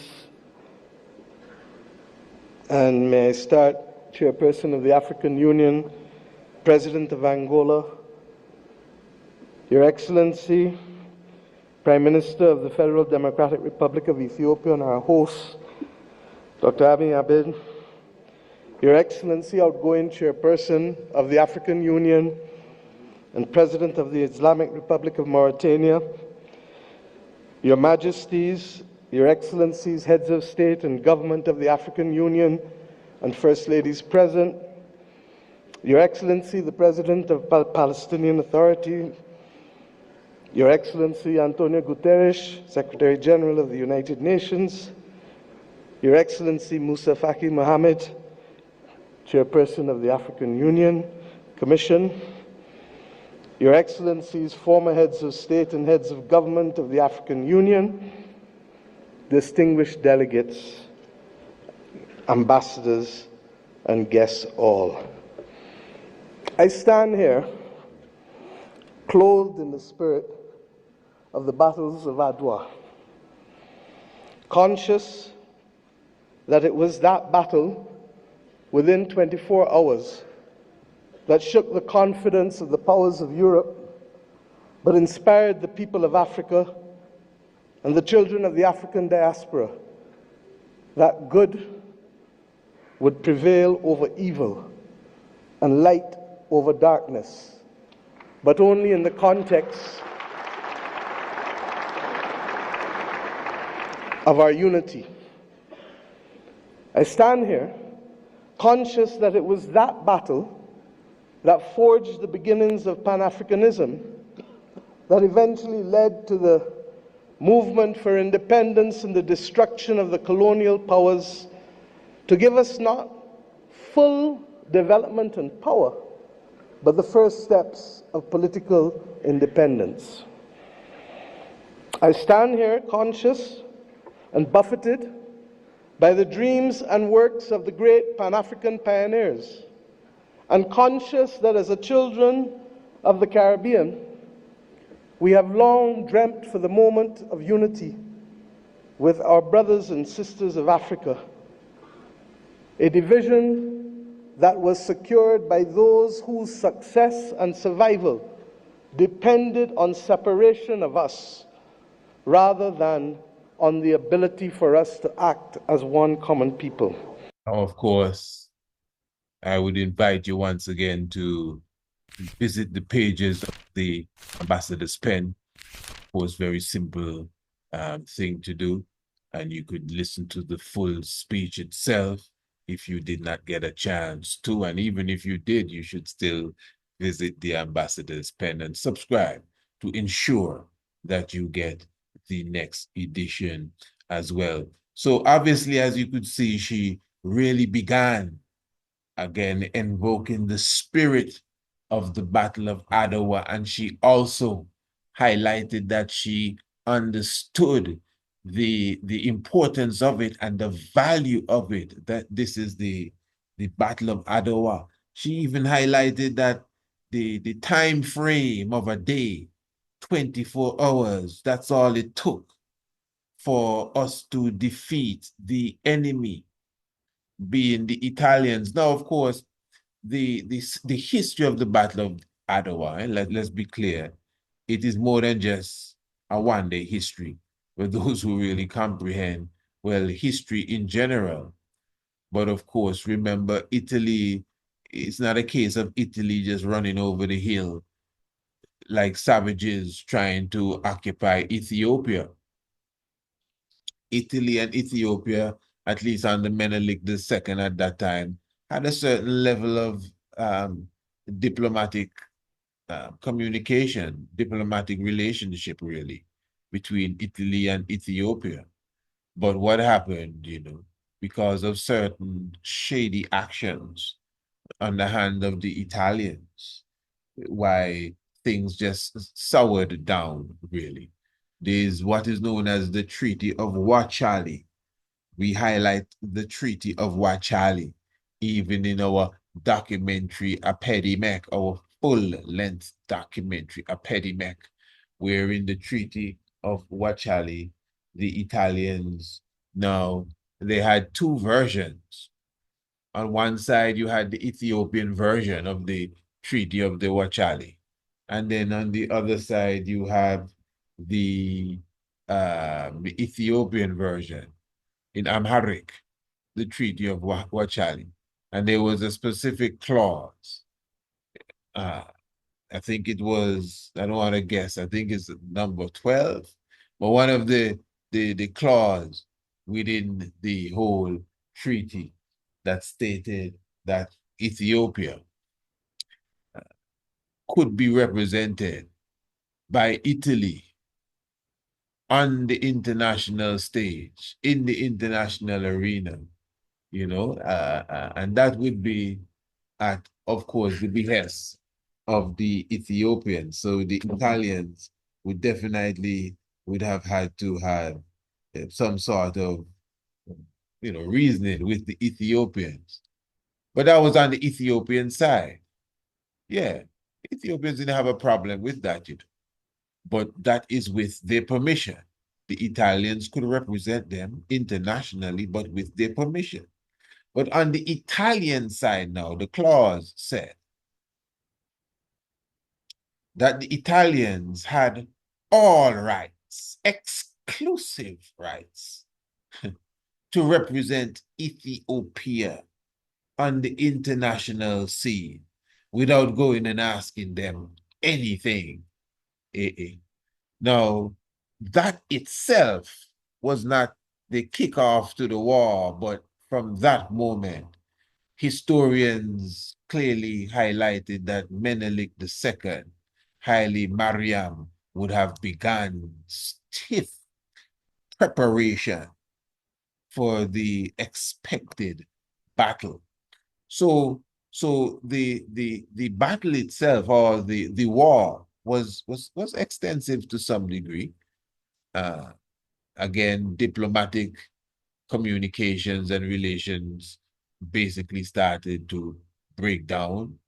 and may I start, Chairperson of the African Union, President of Angola, Your Excellency, Prime Minister of the Federal Democratic Republic of Ethiopia, and our host, Dr. Abiy Ahmed, Your Excellency, outgoing Chairperson of the African Union and President of the Islamic Republic of Mauritania, Your Majesties, Your Excellencies, Heads of State and Government of the African Union, and First Ladies present, Your Excellency, the President of the Palestinian Authority, Your Excellency Antonio Guterres, Secretary General of the United Nations, Your Excellency Musa Faki Mohammed, Chairperson of the African Union Commission, Your Excellencies, former heads of state and heads of government of the African Union, distinguished delegates, ambassadors, and guests all. I stand here clothed in the spirit of the battles of Adwa, conscious that it was that battle within 24 hours that shook the confidence of the powers of Europe, but inspired the people of Africa and the children of the African diaspora that good would prevail over evil and light over darkness, but only in the context of our unity. I stand here conscious that it was that battle that forged the beginnings of Pan-Africanism that eventually led to the movement for independence and the destruction of the colonial powers to give us not full development and power, but the first steps of political independence. I stand here conscious and buffeted by the dreams and works of the great Pan-African pioneers, and conscious that as a children of the Caribbean, we have long dreamt for the moment of unity with our brothers and sisters of Africa, a division that was secured by those whose success and survival depended on separation of us rather than on the ability for us to act as one common people. of course, I would invite you once again to visit the pages of the Ambassador's Pen. It was very simple thing to do, and you could listen to the full speech itself if you did not get a chance to, and even if you did, you should still visit the Ambassador's Pen and subscribe to ensure that you get the next edition as well. So obviously, as you could see, she really began again invoking the spirit of the Battle of Adawa, and she also highlighted that she understood the importance of it and the value of it, that this is the Battle of Adawa. She even highlighted that the time frame of a day, 24 hours, that's all it took for us to defeat the enemy, being the Italians. Now, of course, the history of the Battle of Adwa, let's be clear, it is more than just a one-day history. For those who really comprehend, well, history in general. But of course, remember, Italy, it's not a case of Italy just running over the hill like savages trying to occupy Ethiopia. Italy and Ethiopia, at least under Menelik II at that time, had a certain level of diplomatic communication, diplomatic relationship, really, between Italy and Ethiopia. But what happened, because of certain shady actions on the hand of the Italians, why things just soured down, really. There's what is known as the Treaty of Wachali. We highlight the Treaty of Wachali, even in our documentary, Apedimek, our full-length documentary, Apedimek, where in the Treaty of Wachali, the Italians, now, they had two versions. On one side, you had the Ethiopian version of the Treaty of the Wachali. And then on the other side, you have the Ethiopian version in Amharic, the Treaty of Wachali. And there was a specific clause. I think it was, I don't want to guess, I think it's number 12. But one of the clause within the whole treaty that stated that Ethiopia could be represented by Italy on the international stage, in the international arena, and that would be at, of course, the behest of the Ethiopians. So the Italians would definitely would have had to have some sort of, reasoning with the Ethiopians. But that was on the Ethiopian side. Yeah, Ethiopians didn't have a problem with that, but that is with their permission. The Italians could represent them internationally, but with their permission. But on the Italian side now, the clause said that the Italians had all rights, exclusive rights, to represent Ethiopia on the international scene without going and asking them anything. Now, that itself was not the kickoff to the war, but from that moment, historians clearly highlighted that Menelik II, Haile Mariam, would have begun stiff preparation for the expected battle. So the battle itself, or the war, was extensive to some degree. Again, diplomatic communications and relations basically started to break down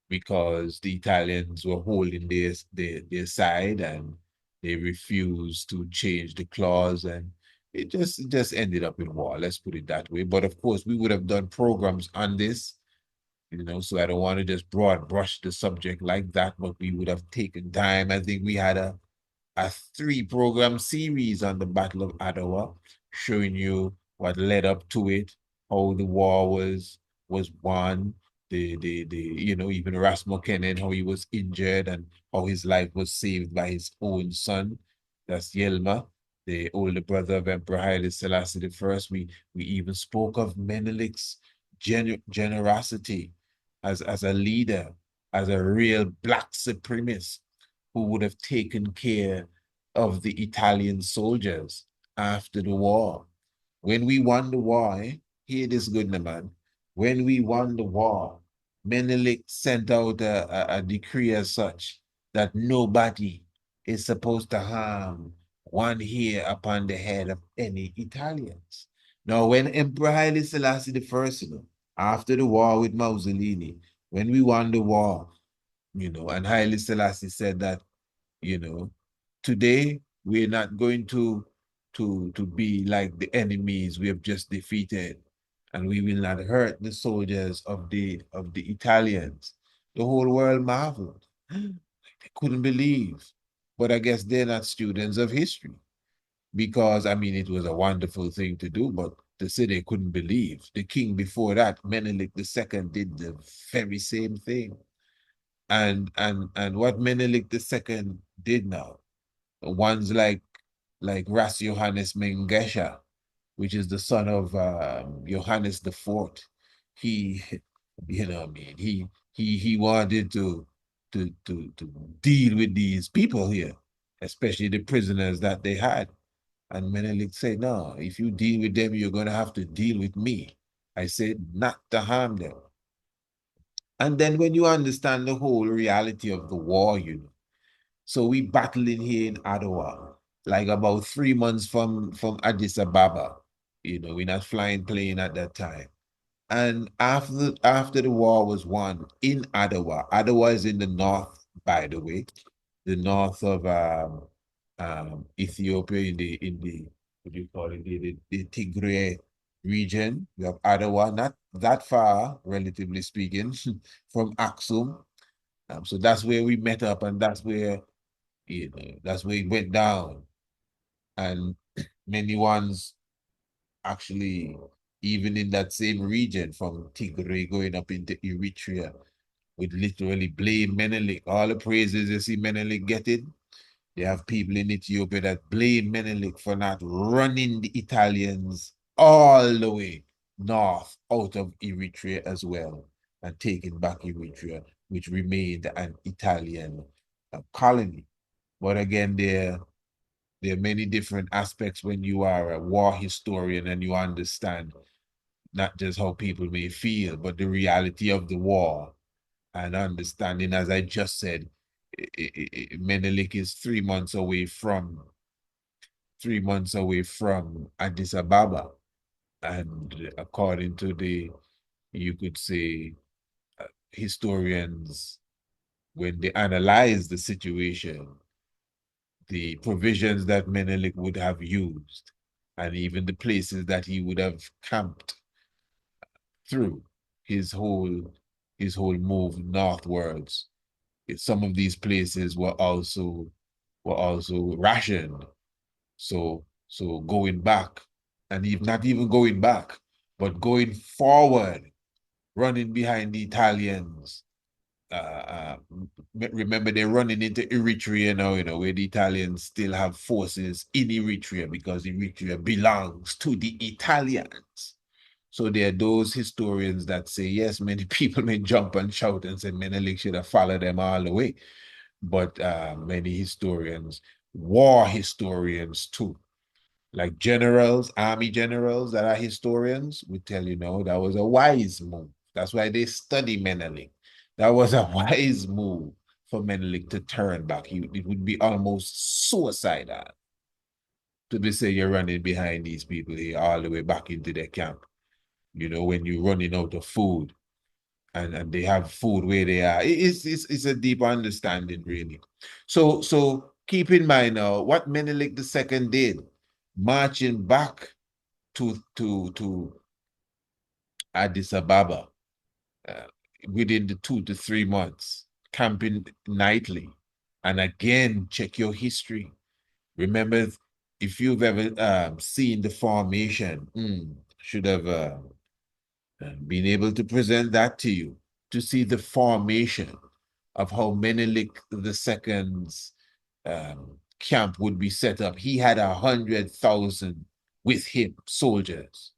because the Italians were holding their side, and they refused to change the clause, and it just ended up in war. Let's put it that way. But of course, we would have done programs on this, so I don't want to just broad brush the subject like that, but we would have taken time. I think we had a 3-program series on the Battle of Adawa, showing you what led up to it, how the war was won, even Rasmussen, how he was injured and how his life was saved by his own son. That's Yelma, the older brother of Emperor Haile Selassie I. We even spoke of Menelik's generosity as a leader, as a real black supremacist who would have taken care of the Italian soldiers after the war. When we won the war, hear this good, man. When we won the war, Menelik sent out a decree as such that nobody is supposed to harm one hair upon the head of any Italians. Now, when Emperor Haile Selassie I, after the war with Mussolini, when we won the war, and Haile Selassie said that, today we're not going to be like the enemies we have just defeated, and we will not hurt the soldiers of the Italians. The whole world marveled. They couldn't believe. But I guess they're not students of history, because I mean it was a wonderful thing to do, but to say they couldn't believe. The king before that, Menelik II, did the very same thing. And what Menelik II did now, ones like Ras Johannes Mengesha, which is the son of Johannes IV. He, what I mean, he wanted to deal with these people here, especially the prisoners that they had. And Menelik said, no, if you deal with them, you're going to have to deal with me. I said, not to harm them. And then when you understand the whole reality of the war, so we battling here in Adwa, like about 3 months from Addis Ababa. We're not flying plane at that time. And after the war was won in Adawa, Adawa is in the north, by the way, the north of Ethiopia, in the what do you call it, the Tigray region. You have Adawa, not that far, relatively speaking, from Aksum. So that's where we met up, and that's where it went down. And many ones actually, even in that same region from Tigray going up into Eritrea, would literally blame Menelik. All the praises you see Menelik getting, they have people in Ethiopia that blame Menelik for not running the Italians all the way north out of Eritrea as well, and taking back Eritrea, which remained an Italian colony. But again, there are many different aspects when you are a war historian and you understand not just how people may feel, but the reality of the war, and understanding, as I just said, Menelik is 3 months away from 3 months away from Addis Ababa. And according to you could say, historians, when they analyze the situation, the provisions that Menelik would have used, and even the places that he would have camped through his whole move northwards. Some of these places were also rationed. So going back, and even not even going back, but going forward, running behind the Italians. Remember, they're running into Eritrea now, where the Italians still have forces in Eritrea, because Eritrea belongs to the Italians. So there are those historians that say, yes, many people may jump and shout and say Menelik should have followed them all the way. But many historians, war historians too, like generals, army generals that are historians, would tell you, no, that was a wise move. That's why they study Menelik. That was a wise move for Menelik to turn back. It would be almost suicidal to be saying you're running behind these people here all the way back into their camp. When you're running out of food, and they have food where they are. It's a deep understanding, really. So keep in mind now what Menelik II did, marching back to Addis Ababa within the 2 to 3 months, camping nightly. And again, check your history. Remember, if you've ever seen the formation, should have been able to present that to you, to see the formation of how Menelik II's camp would be set up. He had 100,000 with him, soldiers.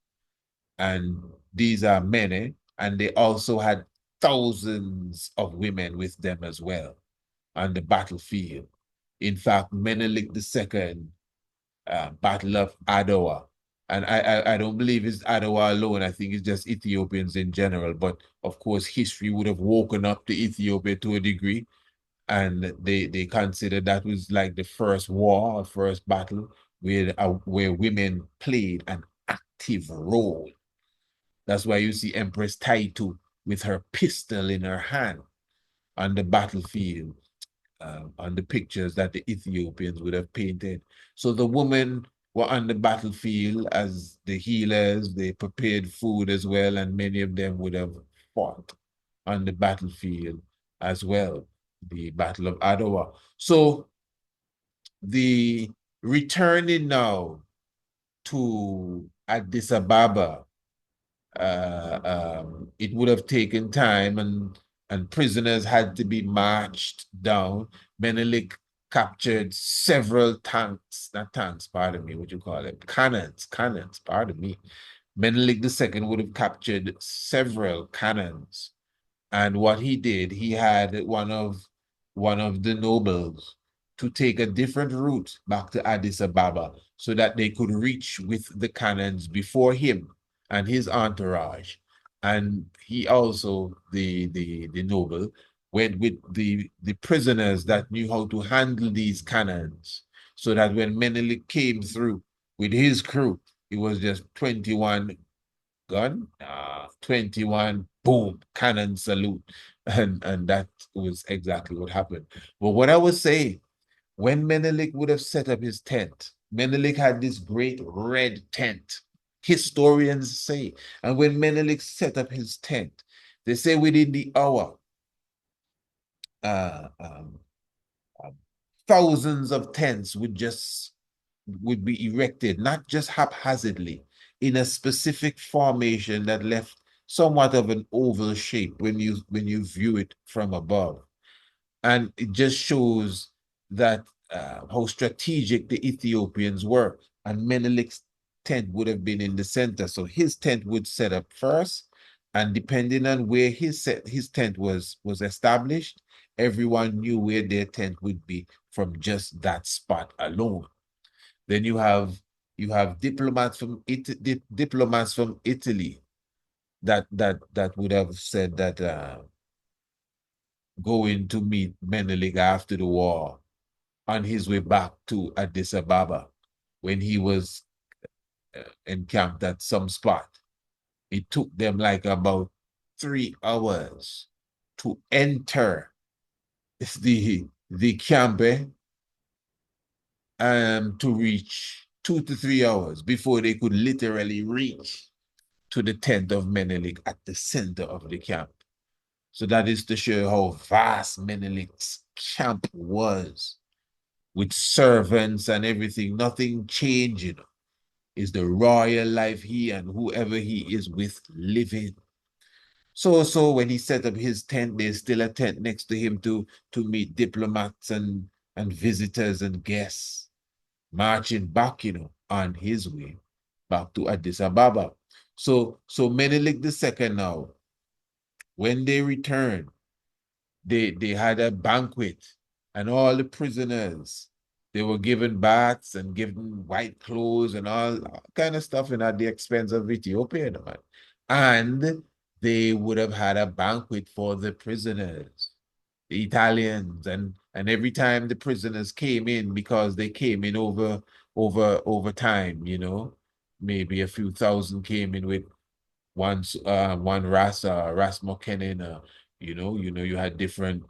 And these are many, and they also had thousands of women with them as well on the battlefield. In fact, Menelik II, Battle of Adwa. And I don't believe it's Adawa alone. I think it's just Ethiopians in general. But of course, history would have woken up to Ethiopia to a degree. And they considered that was like the first war, first battle where women played an active role. That's why you see Empress Taitu with her pistol in her hand on the battlefield, on the pictures that the Ethiopians would have painted. So the women were on the battlefield as the healers. They prepared food as well, and many of them would have fought on the battlefield as well, the Battle of Adwa. So the returning now to Addis Ababa, it would have taken time, and prisoners had to be marched down. Menelik captured several tanks, not tanks, pardon me, what you call it? Cannons, pardon me. Menelik II would have captured several cannons. And what he did, he had one of the nobles to take a different route back to Addis Ababa so that they could reach with the cannons before him and his entourage. And he also, the noble, went with the prisoners that knew how to handle these cannons, so that when Menelik came through with his crew, it was just 21 gun, 21, boom, cannon salute. And that was exactly what happened. But what I was saying, when Menelik would have set up his tent, Menelik had this great red tent, historians say. And when Menelik set up his tent, they say within the hour, uh, um, thousands of tents would be erected, not just haphazardly, in a specific formation that left somewhat of an oval shape when you view it from above. And it just shows that how strategic the Ethiopians were. And Menelik's tent would have been in the center. So his tent would set up first. And depending on where his tent was established, everyone knew where their tent would be from just that spot alone. Then you have diplomats from Italy that would have said that going to meet Menelik after the war on his way back to Addis Ababa when he was encamped at some spot. It took them like about 3 hours to enter the camp, to reach 2 to 3 hours before they could literally reach to the tent of Menelik at the center of the camp. So that is to show how vast Menelik's camp was, with servants and everything, nothing changing. Is the royal life he and whoever he is with living. So when he set up his tent, there's still a tent next to him to meet diplomats and visitors and guests, marching back, on his way back to Addis Ababa. So Menelik II now, when they returned, they had a banquet, and all the prisoners, they were given baths and given white clothes and all kind of stuff, and at the expense of Ethiopia, man. And they would have had a banquet for the prisoners, the Italians, and every time the prisoners came in, because they came in over time, maybe a few thousand came in with one Ras Mokenen, you had different,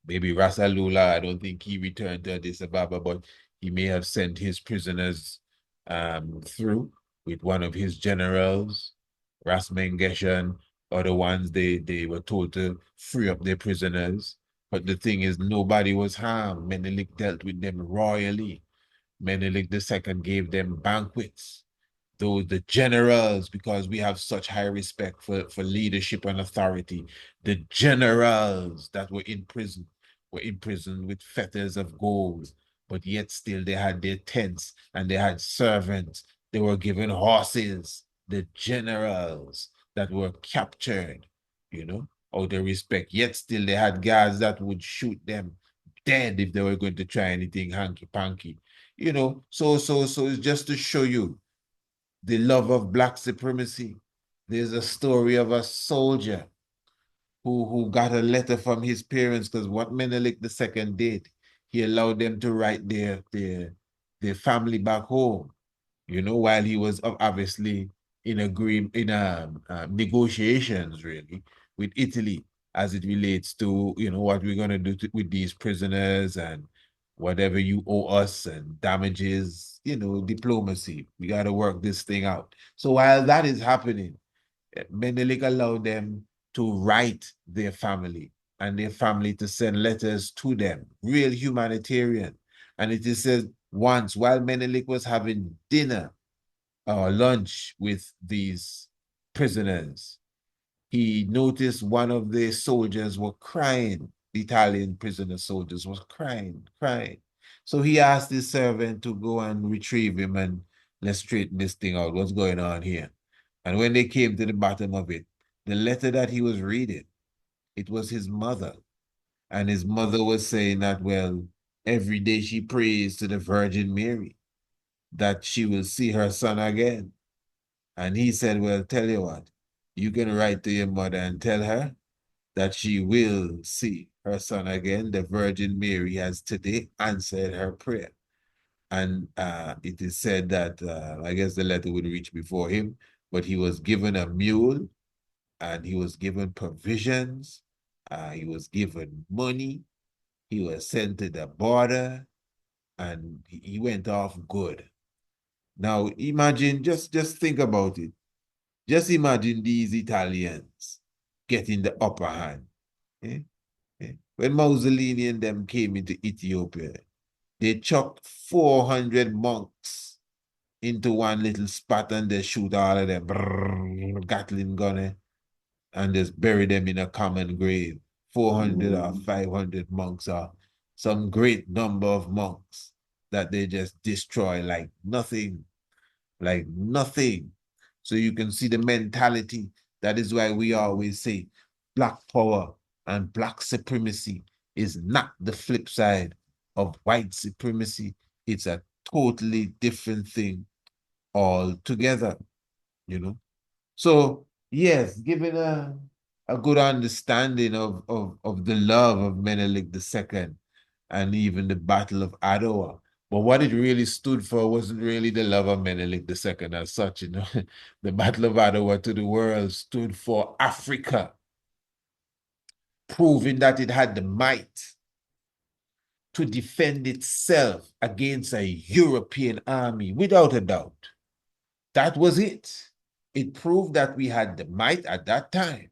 maybe Rasalula. I don't think he returned to Addis Ababa, but he may have sent his prisoners through with one of his generals, Ras Mengeshan. Other ones, they were told to free up their prisoners. But the thing is, nobody was harmed. Menelik dealt with them royally. Menelik II gave them banquets. The generals, because we have such high respect for leadership and authority, the generals that were in prison with fetters of gold, but yet still they had their tents and they had servants. They were given horses. The generals that were captured, out of respect, yet still they had guards that would shoot them dead if they were going to try anything hanky-panky. You know, so it's just to show you the love of black supremacy. There's a story of a soldier who got a letter from his parents, because what Menelik II did, he allowed them to write their family back home, you know, while he was obviously in negotiations really with Italy as it relates to, you know, what we're going to do with these prisoners and whatever you owe us and damages, you know, diplomacy. We got to work this thing out. So while that is happening, Menelik allowed them to write their family and their family to send letters to them, real humanitarian. And it is said once while Menelik was having dinner or lunch with these prisoners, he noticed one of the soldiers were crying. The Italian prisoner soldiers was crying. So he asked his servant to go and retrieve him and let's straighten this thing out. What's going on here? And when they came to the bottom of it, the letter that he was reading, it was his mother. And his mother was saying that, well, every day she prays to the Virgin Mary that she will see her son again. And he said, well, tell you what, you can write to your mother and tell her that she will see her son again. The Virgin Mary has today answered her prayer. And it is said that, I guess the letter would reach before him, but he was given a mule and he was given provisions. He was given money. He was sent to the border and he went off good. Now imagine, just think about it. Just imagine these Italians getting the upper hand. Eh? When Mussolini and them came into Ethiopia, they chucked 400 monks into one little spot and they shoot all of them, brrr, Gatling gun, and just bury them in a common grave. 400 or 500 monks or some great number of monks that they just destroy like nothing. Like nothing. So you can see the mentality. That is why we always say black power and black supremacy is not the flip side of white supremacy. It's a totally different thing altogether, you know. So yes, given a good understanding of the love of Menelik II and even the Battle of Adwa. But what it really stood for wasn't really the love of Menelik II as such, you know. The Battle of Adwa to the world stood for Africa, proving that it had the might to defend itself against a European army, without a doubt. That was it. It proved that we had the might at that time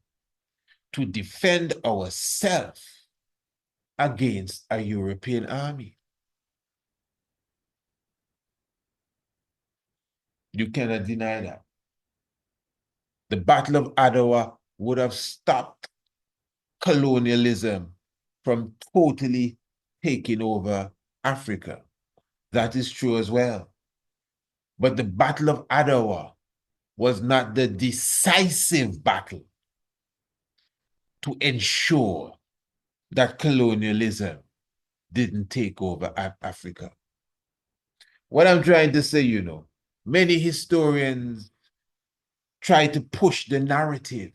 to defend ourselves against a European army. You cannot deny that. The Battle of Adwa would have stopped colonialism from totally taking over Africa. That is true as well. But the Battle of Adwa was not the decisive battle to ensure that colonialism didn't take over Africa. What I'm trying to say, you know, many historians try to push the narrative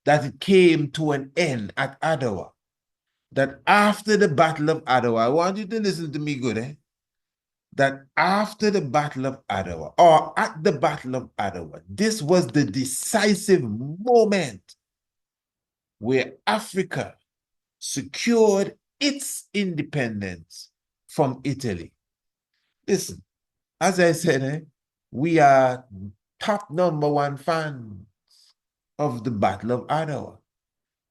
that it came to an end at Adawa. That after the Battle of Adawa, I want you to listen to me good, that after the Battle of Adawa, or at the Battle of Adawa, this was the decisive moment where Africa secured its independence from Italy. Listen, as I said, we are top #1 fans of the Battle of Adawa.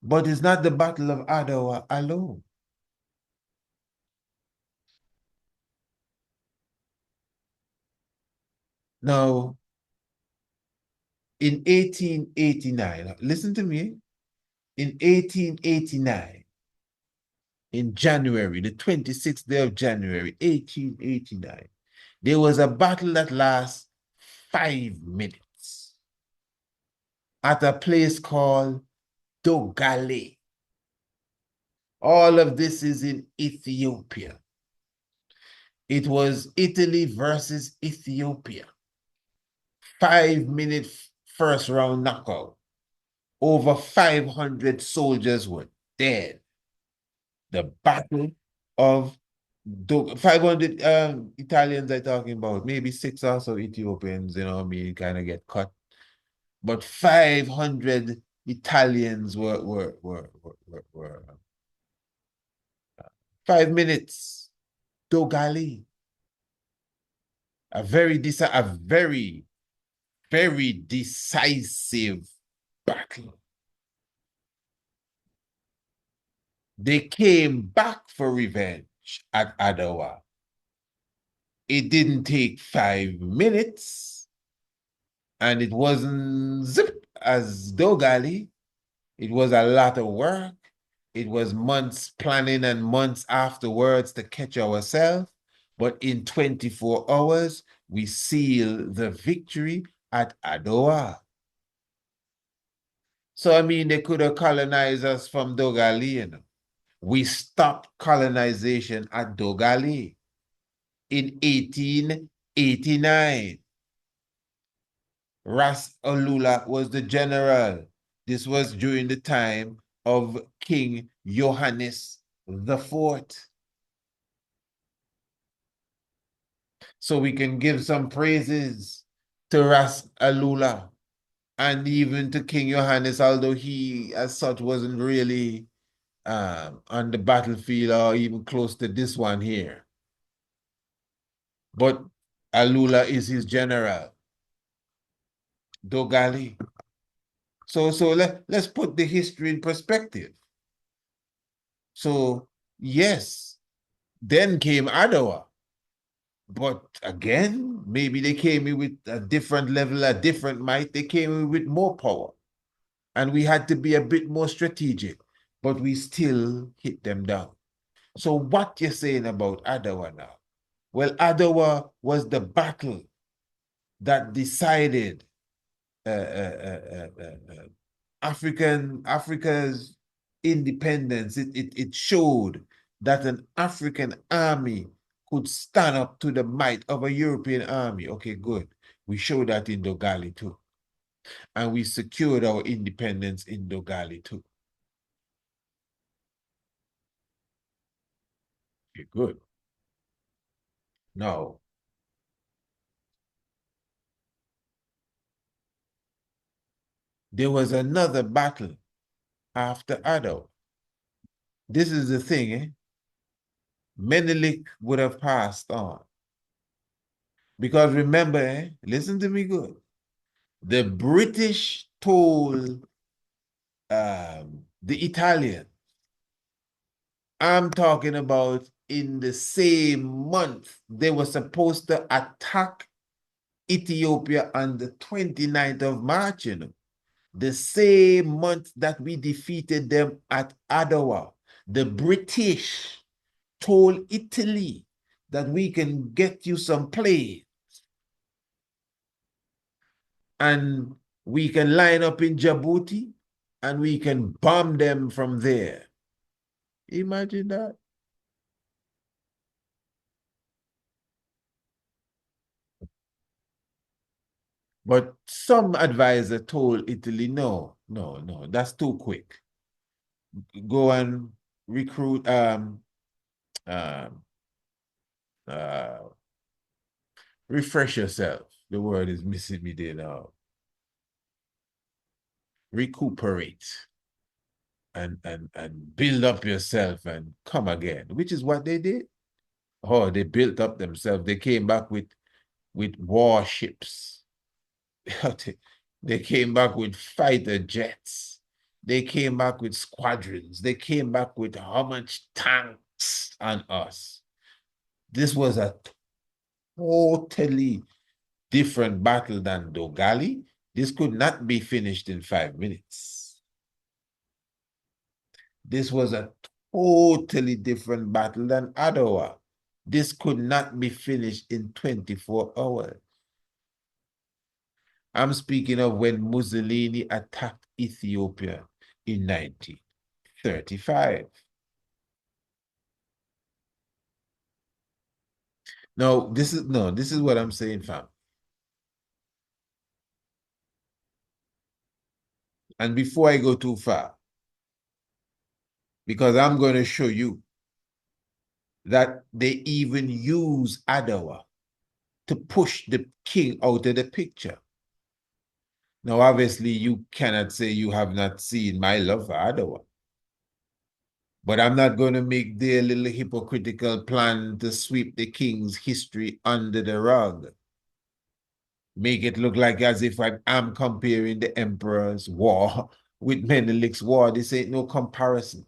But it's not the Battle of Adawa alone. Now, in 1889, listen to me, in 1889, in January, the 26th day of January, 1889, there was a battle that lasts 5 minutes at a place called Dogale. All of this is in Ethiopia. It was Italy versus Ethiopia. 5-minute first round knockout. Over 500 soldiers were dead. The Battle of 500 Italians are talking about, maybe 6 also Ethiopians, you know, I mean, kind of get cut. But 500 Italians were 5 minutes. Dogali. A very, very decisive battle. They came back for revenge at Adawa. It didn't take 5 minutes, and it wasn't zip as Dogali. It was a lot of work. It was months planning and months afterwards to catch ourselves. But in 24 hours, we seal the victory at Adwa. So, I mean, they could have colonized us from Dogali, you know. We stopped colonization at Dogali in 1889. Ras Alula was the general. This was during the time of King Johannes IV. So we can give some praises to Ras Alula and even to King Johannes, although he as such wasn't really on the battlefield or even close to this one here. But Alula is his general, Dogali. So let's put the history in perspective. So yes, then came Adawa. But again, maybe they came in with a different level, a different might. They came in with more power. And we had to be a bit more strategic, but we still hit them down. So what you're saying about Adawa now? Well, Adawa was the battle that decided Africa's independence. It showed that an African army could stand up to the might of a European army. Okay, good. We showed that in Dogali too. And we secured our independence in Dogali too. Okay, good. Now, there was another battle after Adwa. This is the thing, eh? Menelik would have passed on. Because remember, eh? Listen to me good. The British told the Italian, I'm talking about in the same month, they were supposed to attack Ethiopia on the 29th of March, you know. The same month that we defeated them at Adawa. The British told Italy that we can get you some planes and we can line up in Djibouti and we can bomb them from there. Imagine that. But some advisor told Italy, no, that's too quick. Go and recruit um, uh, refresh yourself. The word is missing me there now. Recuperate and build up yourself and come again, which is what they did. Oh, they built up themselves. They came back with warships. They came back with fighter jets. They came back with squadrons. They came back with how much tanks on us. This was a totally different battle than Dogali. This could not be finished in 5 minutes. This was a totally different battle than Adwa. This could not be finished in 24 hours. I'm speaking of when Mussolini attacked Ethiopia in 1935. No, this is what I'm saying, fam. And before I go too far, because I'm going to show you that they even use Adawa to push the king out of the picture. Now, obviously, you cannot say you have not seen my love for Adawa. But I'm not going to make their little hypocritical plan to sweep the king's history under the rug. Make it look like as if I'm comparing the emperor's war with Menelik's war. This ain't no comparison.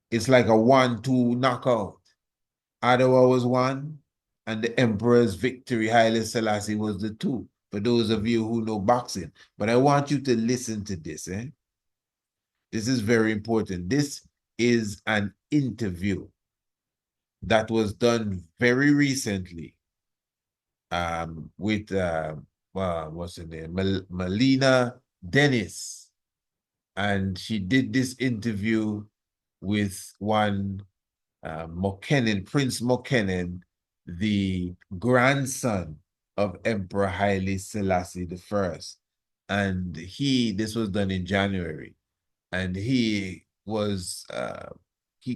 It's like a 1-2 knockout. Adwa was one, and the emperor's victory, Haile Selassie, was the two, for those of you who know boxing. But I want you to listen to this. This is very important. This is an interview that was done very recently with what's her name, Melina Dennis, and she did this interview with one Prince Mokenen, the grandson of Emperor Haile Selassie the First, and this was done in January, and he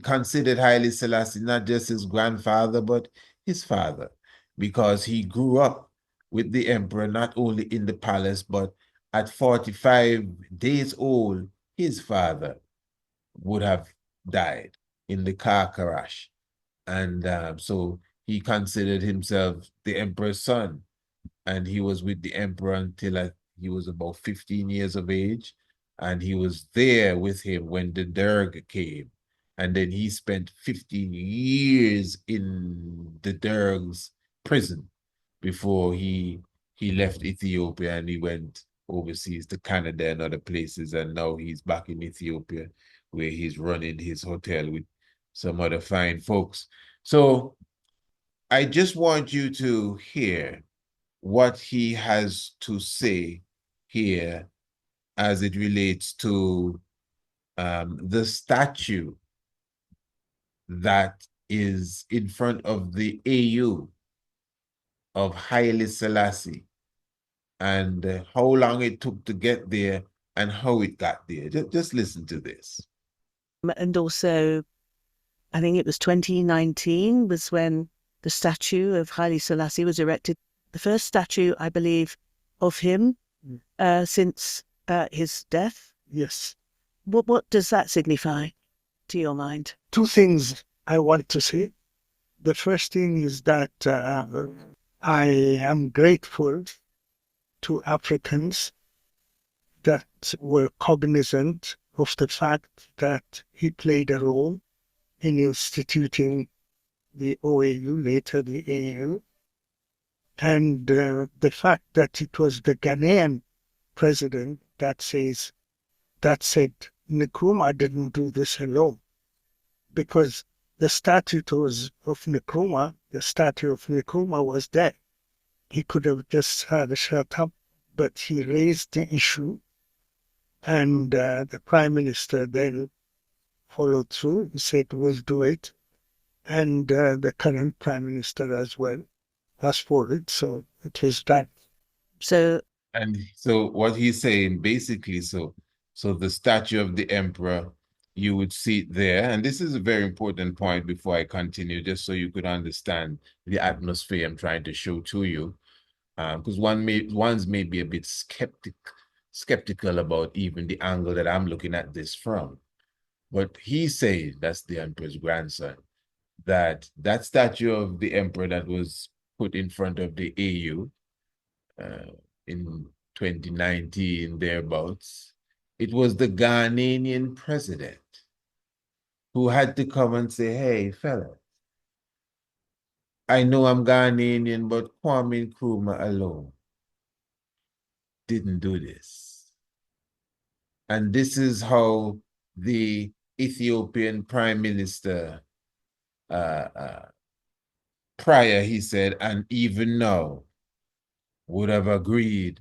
considered Haile Selassie not just his grandfather, but his father, because he grew up with the emperor not only in the palace, but at 45 days old, his father would have died in the car crash. And so he considered himself the emperor's son. And he was with the emperor until he was about 15 years of age. And he was there with him when the Derg came. And then he spent 15 years in the Derg's prison before he left Ethiopia and he went overseas to Canada and other places. And now he's back in Ethiopia where he's running his hotel with some other fine folks. So I just want you to hear what he has to say here as it relates to the statue that is in front of the AU of Haile Selassie, and how long it took to get there and how it got there. Just listen to this. And also, I think it was 2019 was when the statue of Haile Selassie was erected. The first statue, I believe, of him since his death. Yes. What does that signify to your mind? Two things I want to say. The first thing is that I am grateful to Africans that were cognizant of the fact that he played a role in instituting the OAU, later the AU, and the fact that it was the Ghanaian president that said Nkrumah didn't do this alone, because the statues of Nkrumah, the statue of Nkrumah was there. He could have just had a shut up, but he raised the issue, and the prime minister then followed through. He said, we'll do it. And the current prime minister as well asked for it. So it was done. So what he's saying basically, so the statue of the emperor, you would see it there. And this is a very important point before I continue, just so you could understand the atmosphere I'm trying to show to you. Because one's may be a bit skeptical about even the angle that I'm looking at this from. But he said, that's the emperor's grandson, that statue of the emperor that was put in front of the AU in 2019, thereabouts, it was the Ghanaian president who had to come and say, hey, fella, I know I'm Ghanaian, but Kwame Nkrumah alone didn't do this. And this is how the Ethiopian prime minister, prior, he said, and even now, would have agreed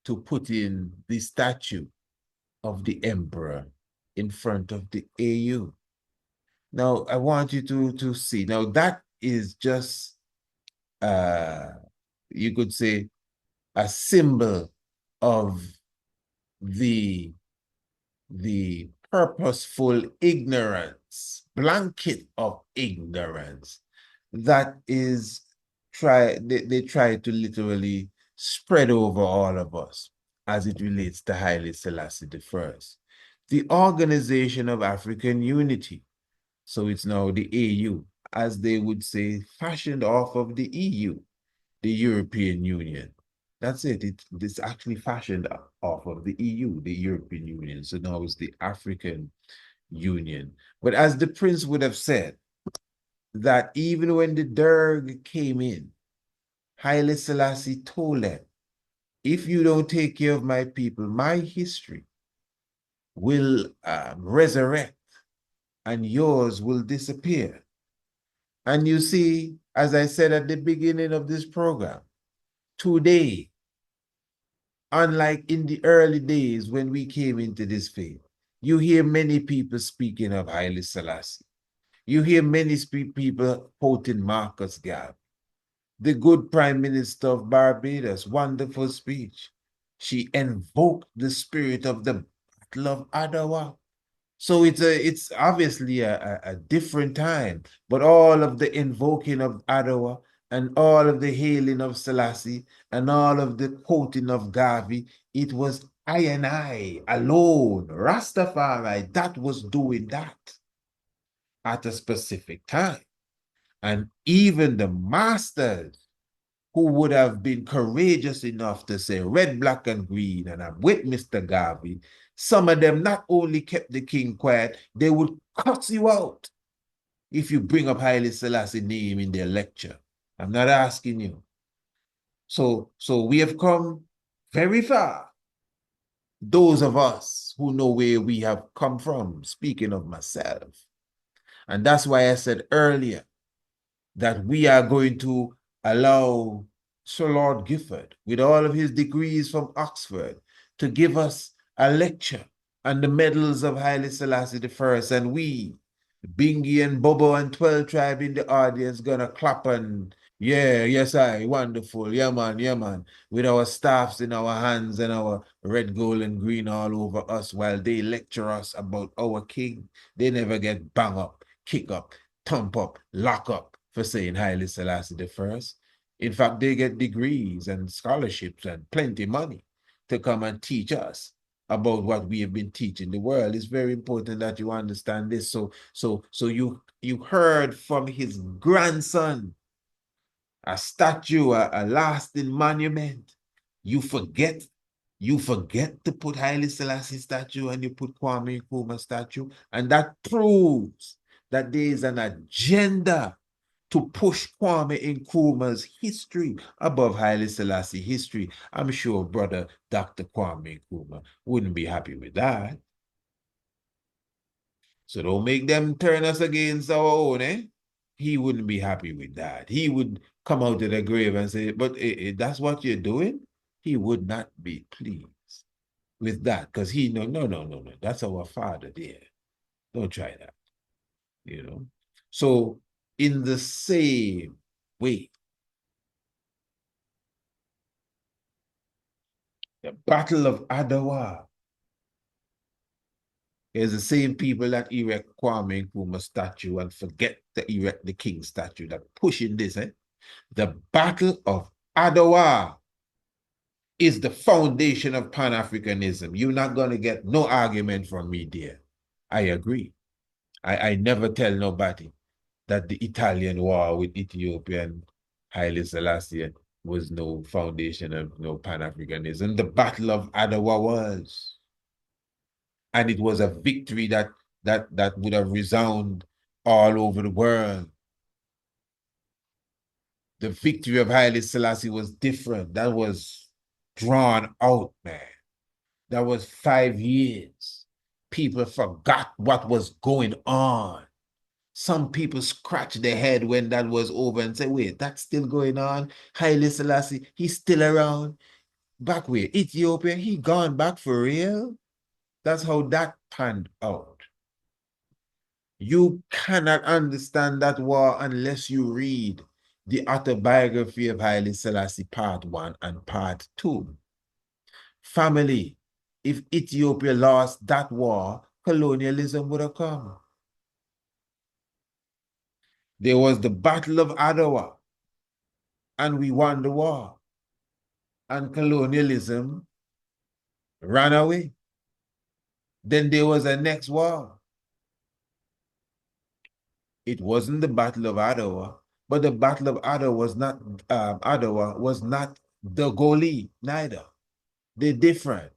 to put in the statue of the emperor in front of the AU. Now, I want you to see. Now, that is just you could say, a symbol of the purposeful ignorance, blanket of ignorance that is they try to literally spread over all of us as it relates to Haile Selassie I. The Organization of African Unity, so it's now the AU, as they would say, fashioned off of the EU, the European Union. That's it. It's actually fashioned off of the EU, the European Union. So now it's the African Union. But as the prince would have said, that even when the Derg came in, Haile Selassie told them, if you don't take care of my people, my history will resurrect and yours will disappear. And you see, as I said at the beginning of this program, today, unlike in the early days when we came into this faith, you hear many people speaking of Haile Selassie. You hear many people quoting Marcus Garvey, the good Prime Minister of Barbados, wonderful speech. She invoked the spirit of the Battle of Adawa. So it's obviously a different time, but all of the invoking of Adawa and all of the hailing of Selassie and all of the quoting of Garvey, it was I and I alone, Rastafari, that was doing that at a specific time. And even the masters who would have been courageous enough to say red, black, and green, and I'm with Mr. Garvey, some of them not only kept the king quiet, they would cut you out if you bring up Haile Selassie name in their lecture. I'm not asking you. So we have come very far. Those of us who know where we have come from, speaking of myself. And that's why I said earlier that we are going to allow Sir Lord Gifford, with all of his degrees from Oxford, to give us a lecture on the medals of Haile Selassie I. And we, Bingy and Bobo and 12 Tribe in the audience, gonna clap and yeah, yes, wonderful, yeah man, with our staffs in our hands and our red, gold, and green all over us while they lecture us about our king. They never get bang up, kick up, thump up, lock up for saying Haile Selassie I. In fact, they get degrees and scholarships and plenty money to come and teach us about what we have been teaching the world. It's very important that you understand this. So you heard from his grandson, a statue, a lasting monument. You forget to put Haile Selassie statue and you put Kwame Nkrumah statue, and that proves that there is an agenda to push Kwame Nkrumah's history above Haile Selassie history. I'm sure brother Dr. Kwame Nkrumah wouldn't be happy with that. So don't make them turn us against our own, eh? He wouldn't be happy with that. He would come out of the grave and say, but that's what you're doing? He would not be pleased with that because he no, that's our father there. Don't try that, you know? So in the same way, the Battle of Adawa is the same people that erect Kwame Nkrumah statue and forget to erect the king statue that pushing this, eh? The Battle of Adwa is the foundation of Pan-Africanism. You're not going to get no argument from me there. I agree. I never tell nobody that the Italian war with Ethiopia and Haile Selassie was no foundation of no Pan-Africanism. The Battle of Adwa was. And it was a victory that would have resounded all over the world. The victory of Haile Selassie was different. That was drawn out, man. That was 5 years. People forgot what was going on. Some people scratched their head when that was over and say, wait, that's still going on? Haile Selassie, he's still around? Back where? Ethiopia, he gone back for real? That's how that panned out. You cannot understand that war unless you read the autobiography of Haile Selassie Part 1 and Part 2. Family, if Ethiopia lost that war, colonialism would have come. There was the Battle of Adawa, and we won the war. And colonialism ran away. Then there was a next war. It wasn't the Battle of Adawa, but the Battle of Adawa was not the Goli, neither. They're different.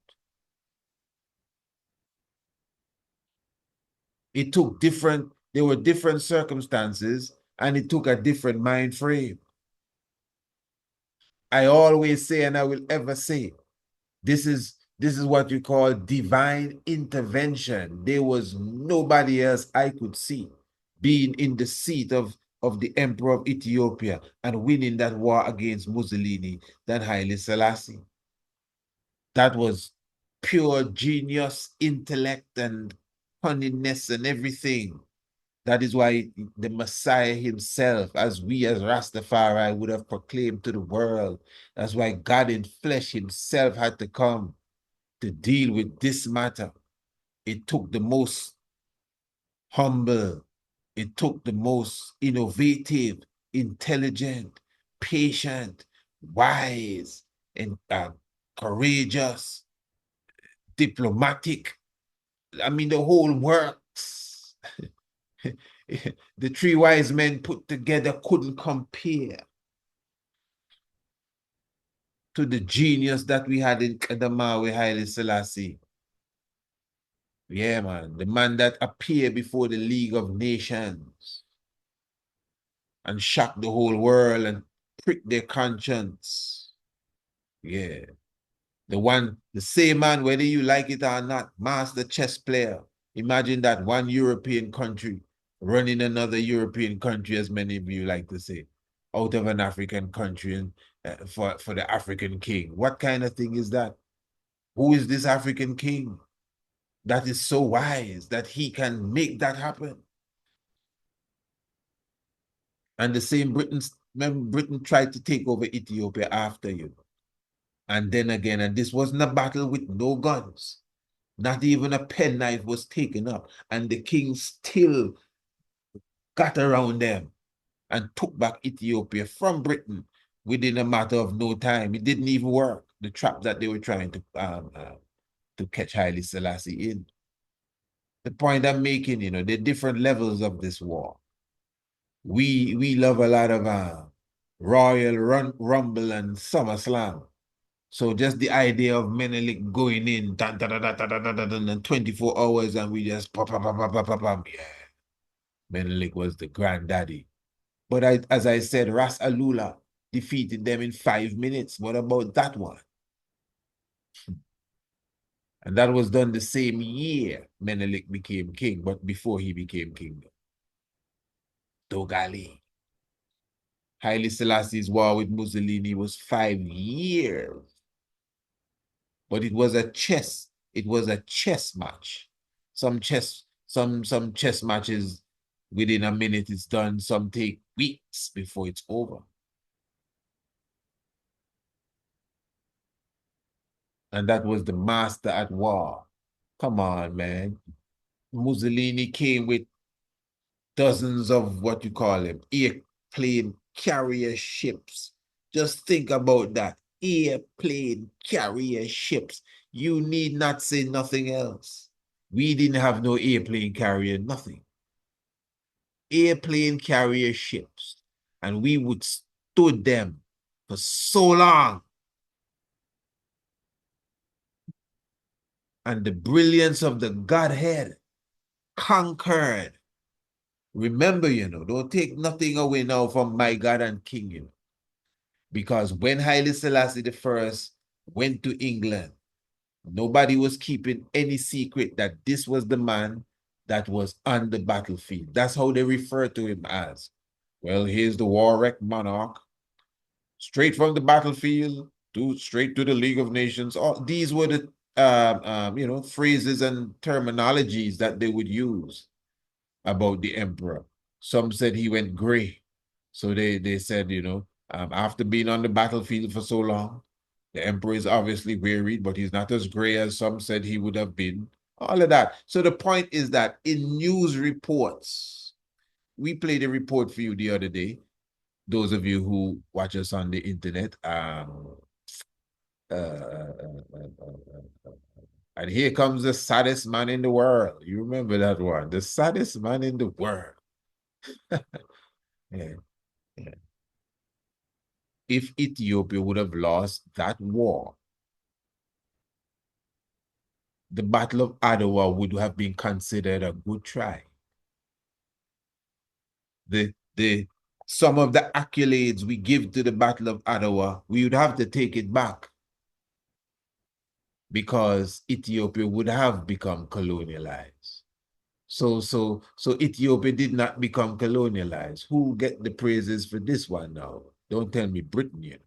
It took different, there were different circumstances, and it took a different mind frame. I always say, and I will ever say, this is what you call divine intervention. There was nobody else I could see being in the seat of the emperor of Ethiopia and winning that war against Mussolini than Haile Selassie. That was pure genius, intellect, and cunningness and everything. That is why the Messiah himself, as we as Rastafari would have proclaimed to the world, that's why God in flesh himself had to come to deal with this matter. It took the most humble, it took the most innovative, intelligent, patient, wise, and courageous, diplomatic. I mean, the whole works. The three wise men put together couldn't compare to the genius that we had in Kidemi with Haile Selassie. Yeah, man. The man that appeared before the League of Nations and shocked the whole world and pricked their conscience. Yeah. The same man, whether you like it or not, master chess player. Imagine that one European country running another European country, as many of you like to say, out of an African country and for the African king. What kind of thing is that? Who is this African king that is so wise that he can make that happen? And the same Britain tried to take over Ethiopia after you. And then again, and this wasn't a battle with no guns. Not even a penknife was taken up. And the king still got around them and took back Ethiopia from Britain within a matter of no time. It didn't even work, the trap that they were trying to catch Haile Selassie in. The point I'm making, you know, the different levels of this war. We love a lot of Royal Rumble and SummerSlam. So just the idea of Menelik going in, dun, dun, dun, dun, dun, dun, dun, dun, dun, 24 hours, and we just pop, pop, pop, pop, pop, pop, pop. Yeah. Menelik was the granddaddy. But as I said, Ras Alula defeated them in 5 minutes. What about that one? And that was done the same year Menelik became king, but before he became king. Dogali. Haile Selassie's war with Mussolini was 5 years. But it was a chess match. Some chess matches within a minute it's done, some take weeks before it's over. And that was the master at war. Come on, man. Mussolini came with dozens of what you call them, airplane carrier ships. Just think about that. Airplane carrier ships. You need not say nothing else. We didn't have no airplane carrier, nothing. Airplane carrier ships. And we would stood them for so long. And the brilliance of the Godhead conquered. Remember, you know, don't take nothing away now from my God and King, you know. Because when Haile Selassie I went to England, nobody was keeping any secret that this was the man that was on the battlefield. That's how they refer to him as. Well, here's the war-wrecked monarch, straight from the battlefield straight to the League of Nations. These were the phrases and terminologies that they would use about the emperor. Some said he went gray. So they said, after being on the battlefield for so long, the emperor is obviously wearied, but he's not as gray as some said he would have been. All of that. So the point is that in news reports, we played a report for you the other day. Those of you who watch us on the internet, uh, uh, and here comes the saddest man in the world. You remember that one? The saddest man in the world. Yeah, yeah. If Ethiopia would have lost that war, the Battle of Adwa would have been considered a good try. Some of the accolades we give to the Battle of Adwa, we would have to take it back because Ethiopia would have become colonialized. So Ethiopia did not become colonialized. Who get the praises for this one now? Don't tell me Britain, you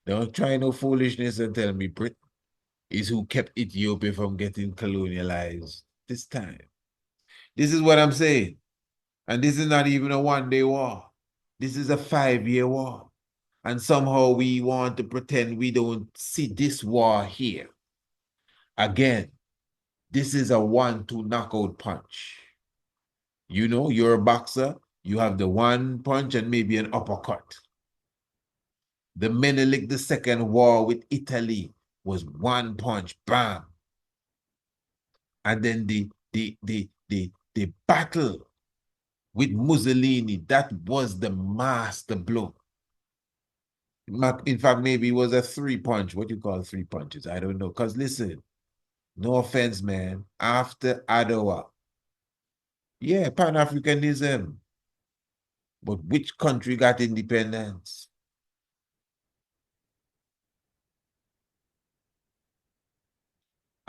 know. Don't try no foolishness and tell me Britain is who kept Ethiopia from getting colonialized this time. This is what I'm saying. And this is not even a one-day war. This is a 5-year war. And somehow we want to pretend we don't see this war here. Again, this is a 1-2 knockout punch. You know, you're a boxer, you have the one punch and maybe an uppercut. The Menelik II war with Italy was one punch, bam. And then the battle with Mussolini, that was the master blow. In fact, maybe it was a 3-punch. What do you call 3 punches? I don't know. Because listen, no offense, man. After Adawa, yeah, Pan-Africanism. But which country got independence?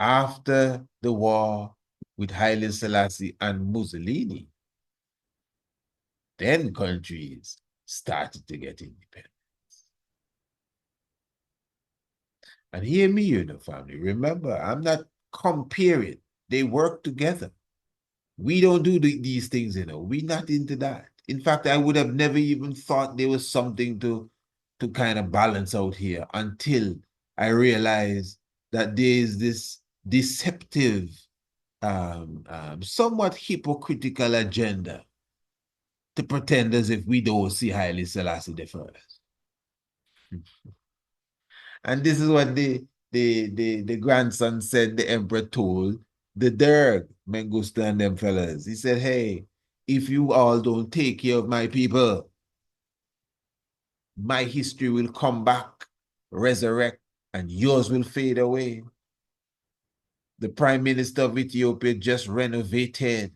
After the war with Haile Selassie and Mussolini, then countries started to get independence. And hear me, family. Remember, I'm not comparing. They work together. We don't do these things, We're not into that. In fact, I would have never even thought there was something to kind of balance out here until I realized that there is this deceptive, somewhat hypocritical agenda to pretend as if we don't see Haile Selassie the first. And this is what the grandson said the emperor told the Derg, Mengusta and them fellas. He said, hey, if you all don't take care of my people, my history will come back, resurrect, and yours will fade away. The Prime Minister of Ethiopia just renovated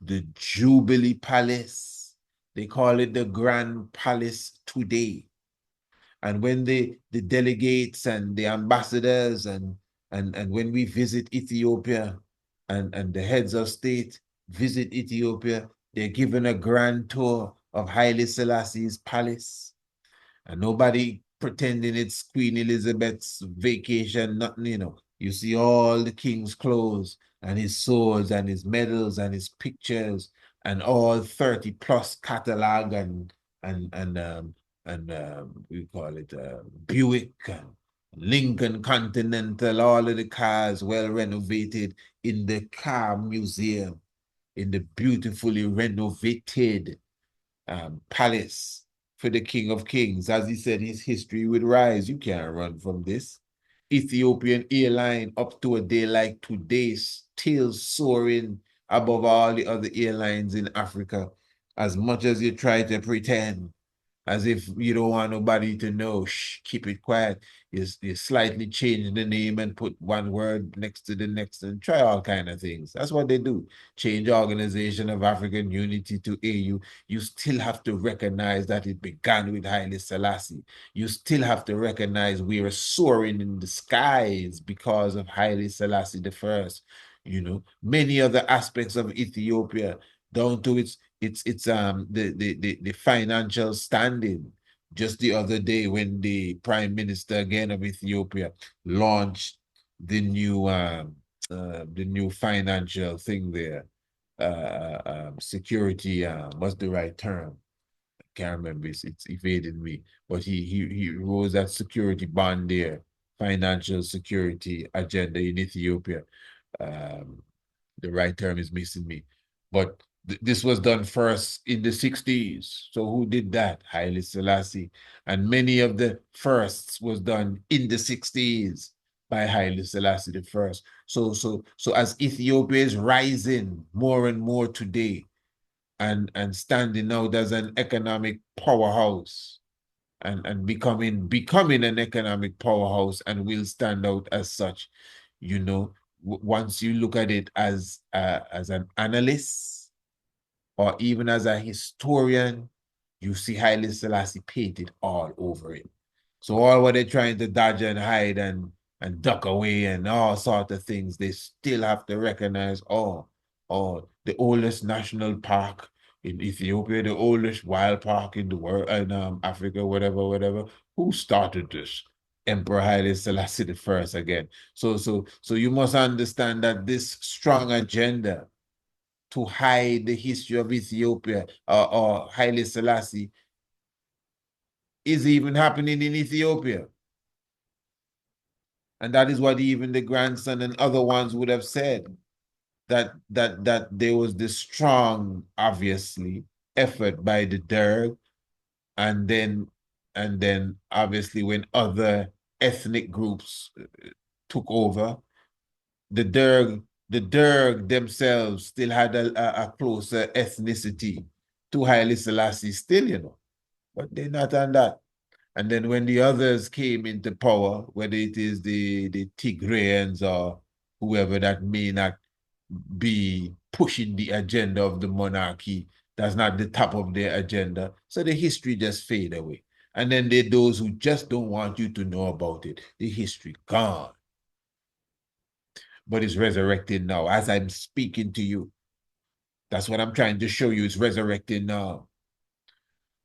the Jubilee Palace. They call it the Grand Palace today. And when the delegates and the ambassadors and when we visit Ethiopia and the heads of state visit Ethiopia, they're given a grand tour of Haile Selassie's palace. And nobody pretending it's Queen Elizabeth's vacation, nothing. You see all the king's clothes and his swords and his medals and his pictures and all 30 plus catalog and we call it Buick and Lincoln Continental, all of the cars well renovated in the car museum, in the beautifully renovated palace for the King of Kings. As he said, his history would rise. You can't run from this. Ethiopian airline up to a day like today, still soaring above all the other airlines in Africa. As much as you try to pretend, as if you don't want nobody to know, shh, keep it quiet. You slightly change the name and put one word next to the next and try all kind of things. That's what they do. Change Organization of African Unity to AU. You still have to recognize that it began with Haile Selassie. You still have to recognize we are soaring in the skies because of Haile Selassie the first. Many other aspects of Ethiopia down to its the financial standing. Just the other day when the Prime Minister again of Ethiopia launched the new financial thing there, security, what's the right term? can't remember, it's evading me, but he rose that security bond there, financial security agenda in Ethiopia. Um, the right term is missing me. But this was done first in the 60s. So who did that? Haile Selassie. And many of the firsts was done in the 60s by Haile Selassie the first. So as Ethiopia is rising more and more today and standing out as an economic powerhouse and becoming an economic powerhouse and will stand out as such, you know, once you look at it as an analyst or even as a historian, you see Haile Selassie painted all over it. So all what they're trying to dodge and hide and duck away and all sort of things, they still have to recognize, the oldest national park in Ethiopia, the oldest wild park in the world, in Africa, whatever. Who started this? Emperor Haile Selassie the first again. So you must understand that this strong agenda to hide the history of Ethiopia or Haile Selassie is even happening in Ethiopia. And that is what even the grandson and other ones would have said, that there was this strong, obviously, effort by the Derg, and then obviously when other ethnic groups took over, the Derg themselves still had a closer ethnicity to Haile Selassie still, you know, but they're not on that. And then when the others came into power, whether it is the Tigrayans or whoever that may not be pushing the agenda of the monarchy, that's not the top of their agenda. So the history just fade away. And then there are those who just don't want you to know about it. The history gone. But it's resurrected now as I'm speaking to you. That's what I'm trying to show you. It's resurrected now.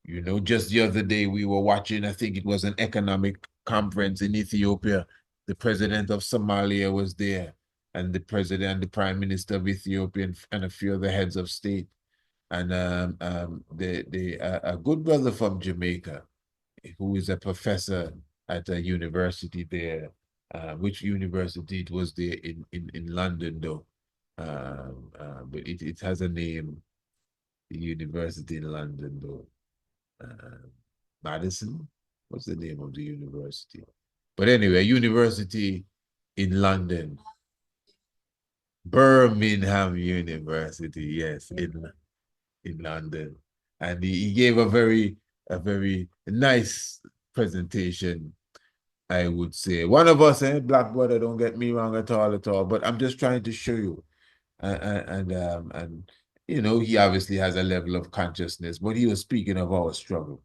You know, just the other day we were watching, I think it was an economic conference in Ethiopia. The president of Somalia was there, and the president and the prime minister of Ethiopia and a few other heads of state. And a good brother from Jamaica, who is a professor at a university there. Which university it was there in London, though. But it has a name, the university in London, though. Madison? What's the name of the university? But anyway, university in London. Birmingham University, yes, in London. And he gave a very nice presentation, I would say. One of us, black brother, don't get me wrong at all, but I'm just trying to show you. And you know, he obviously has a level of consciousness, but he was speaking of our struggle.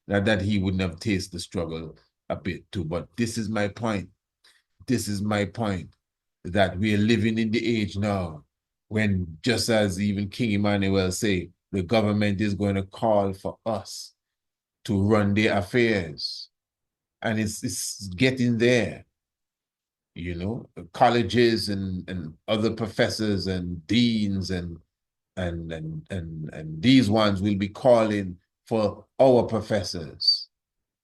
Not that he wouldn't have tasted the struggle a bit too, but this is my point. This is my point, that we are living in the age now when, just as even King Emmanuel say, the government is going to call for us to run their affairs. And it's getting there. You know, colleges and other professors and deans and these ones will be calling for our professors,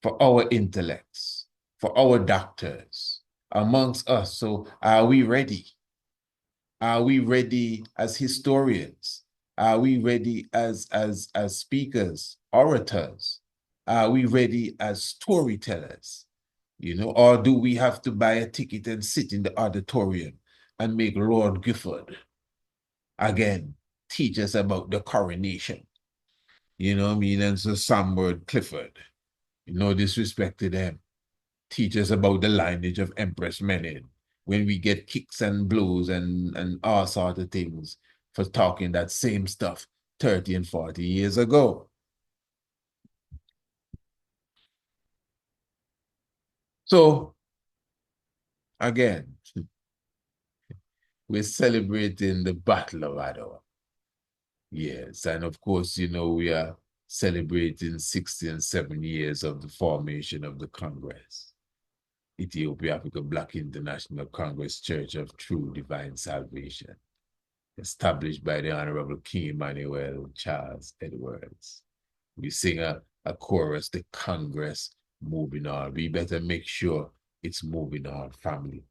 for our intellects, for our doctors amongst us. So are we ready? Are we ready as historians? Are we ready as speakers, orators? Are we ready as storytellers? You know, or do we have to buy a ticket and sit in the auditorium and make Lord Gifford again teach us about the coronation? You know what I mean? And so Sambord Clifford, no disrespect to them, teach us about the lineage of Empress Menen when we get kicks and blows and all sorts of things for talking that same stuff 30 and 40 years ago. So, again, we're celebrating the Battle of Adwa. Yes, and of course, you know, we are celebrating 60 and 70 years of the formation of the Congress. Ethiopia Africa Black International Congress Church of True Divine Salvation, established by the Honorable King Emmanuel Charles Edwards. We sing a of course, the Congress moving on. We better make sure it's moving on, family.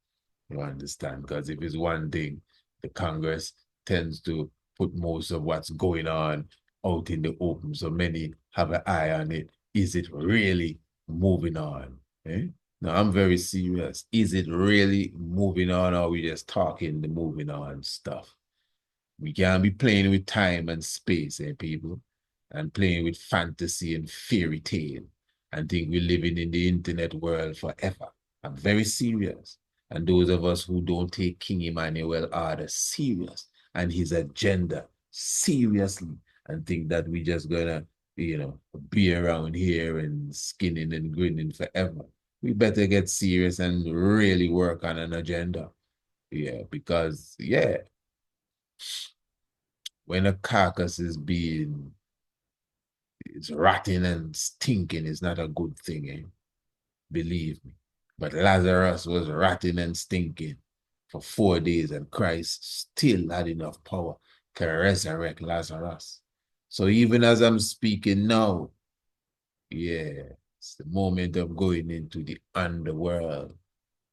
You understand? Because if it's one thing, the Congress tends to put most of what's going on out in the open. So many have an eye on it. Is it really moving on? Eh? No, I'm very serious. Is it really moving on, or are we just talking the moving on stuff? We can't be playing with time and space, people, and playing with fantasy and fairy tale and think we're living in the internet world forever. I'm very serious. And those of us who don't take King Emmanuel Arder serious and his agenda seriously and think that we just gonna, be around here and skinning and grinning forever. We better get serious and really work on an agenda. Yeah, because when a carcass it's rotting and stinking, is not a good thing, believe me. But Lazarus was rotting and stinking for 4 days, and Christ still had enough power to resurrect Lazarus. So even as I'm speaking now, it's the moment of going into the underworld.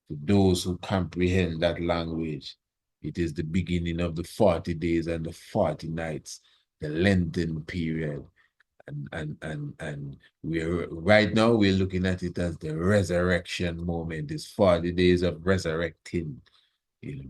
To those who comprehend that language, it is the beginning of the 40 days and the 40 nights, the Lenten period. And we're right now we're looking at it as the resurrection moment. It's 40 days of resurrecting,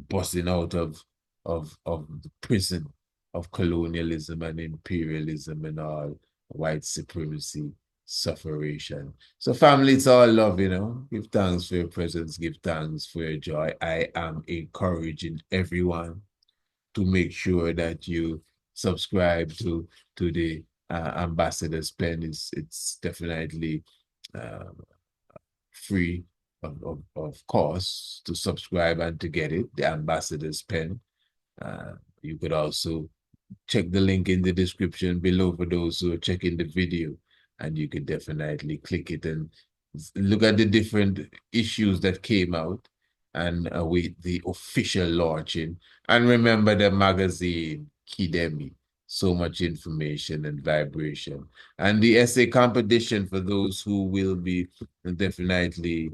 busting out of the prison of colonialism and imperialism and all white supremacy, sufferation. So family, it's all love, Give thanks for your presence, give thanks for your joy. I am encouraging everyone to make sure that you subscribe to the Ambassador's Pen. It's definitely free of course to subscribe and to get it, the Ambassador's Pen. You could also check the link in the description below for those who are checking the video, and you could definitely click it and look at the different issues that came out and await the official launching. And remember the magazine, Kidemi. So much information and vibration. And the essay competition for those who will be definitely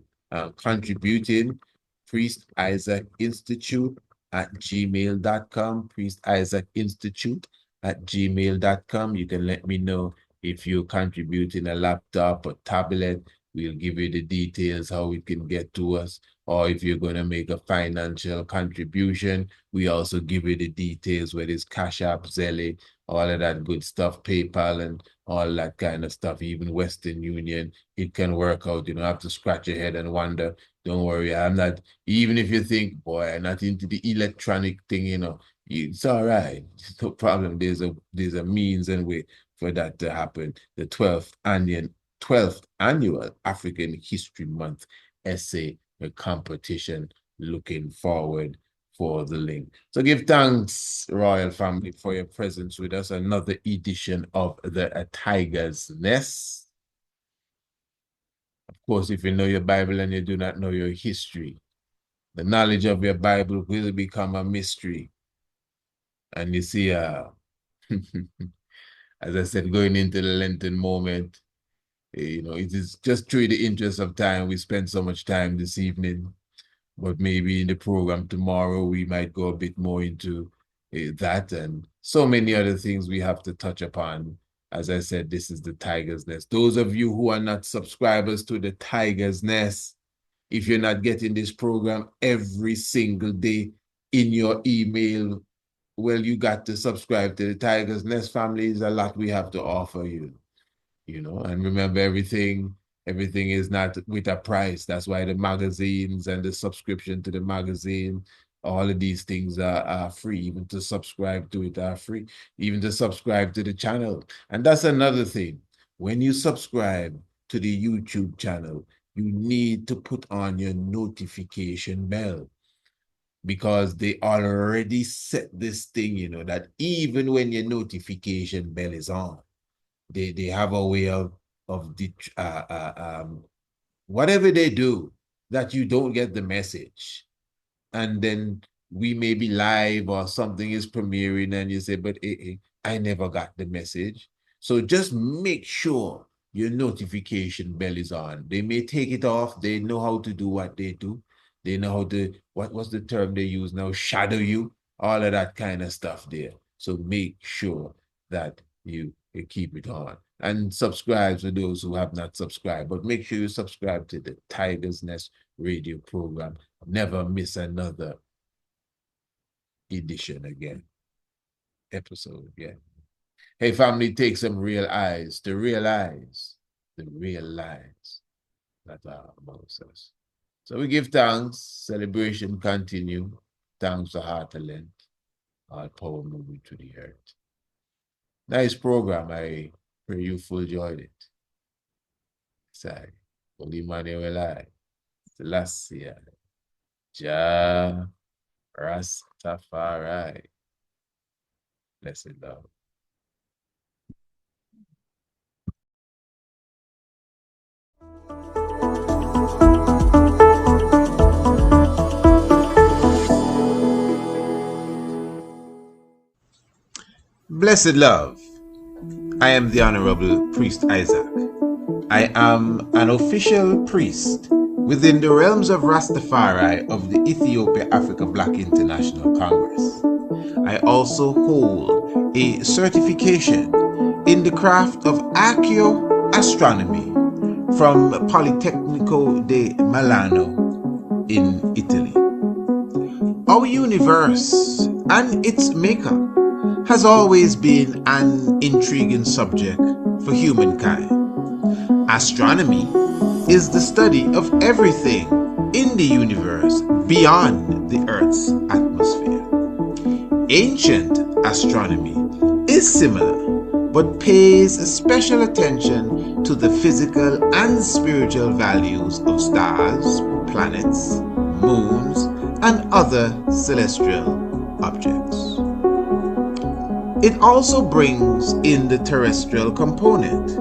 contributing, Priest Isaac Institute at gmail.com, Priest Isaac Institute at gmail.com. You can let me know if you're contributing a laptop or tablet. We'll give you the details how it can get to us. Or if you're going to make a financial contribution, we also give you the details, whether it's Cash App, Zelle, all of that good stuff, PayPal and all that kind of stuff, even Western Union. It can work out. You don't have to scratch your head and wonder. Don't worry, I'm not, even if you think, boy, I'm not into the electronic thing, it's all right. No problem. There's a means and way for that to happen. The 12th annual African History Month essay competition. Looking forward for the link. So give thanks, Royal Family, for your presence with us. Another edition of the Tiger's Nest. Of course, if you know your Bible and you do not know your history, the knowledge of your Bible will become a mystery. And you see, as I said, going into the Lenten moment, it is just through the interest of time. We spent so much time this evening, but maybe in the program tomorrow, we might go a bit more into that and so many other things we have to touch upon. As I said, this is the Tiger's Nest. Those of you who are not subscribers to the Tiger's Nest, if you're not getting this program every single day in your email, well, you got to subscribe to the Tiger's Nest family. There's a lot we have to offer you, and remember everything is not with a price. That's why the magazines and the subscription to the magazine, all of these things are free. Even to subscribe to it are free. Even to subscribe to the channel. And that's another thing. When you subscribe to the YouTube channel, you need to put on your notification bell, because they already set this thing, that even when your notification bell is on, they have a way of the whatever they do, that you don't get the message. And then we may be live or something is premiering and you say, but I never got the message. So just make sure your notification bell is on. They may take it off. They know how to do what they do. They know how to, what was the term they use now? Shadow you, all of that kind of stuff there. So make sure that you keep it on. And subscribe to those who have not subscribed. But make sure you subscribe to the Tiger's Nest radio program. Never miss another edition again. Episode, yeah. Hey, family, take some real eyes to realize the real lies that are amongst us. So we give thanks, celebration continue, thanks to heart and length, all power moving to the earth. Nice program, I pray you full enjoyed it. Say, Holy Manuel, Selassie, Jah, Rastafari. Blessed love. Blessed love. I am the Honorable Priest Isaac. I am an official priest within the realms of Rastafari of the Ethiopia Africa Black International Congress. I also hold a certification in the craft of archaeoastronomy from Politecnico di Milano in Italy. Our universe and its makeup has always been an intriguing subject for humankind. Astronomy is the study of everything in the universe beyond the Earth's atmosphere. Ancient astronomy is similar, but pays special attention to the physical and spiritual values of stars, planets, moons, and other celestial objects. It also brings in the terrestrial component,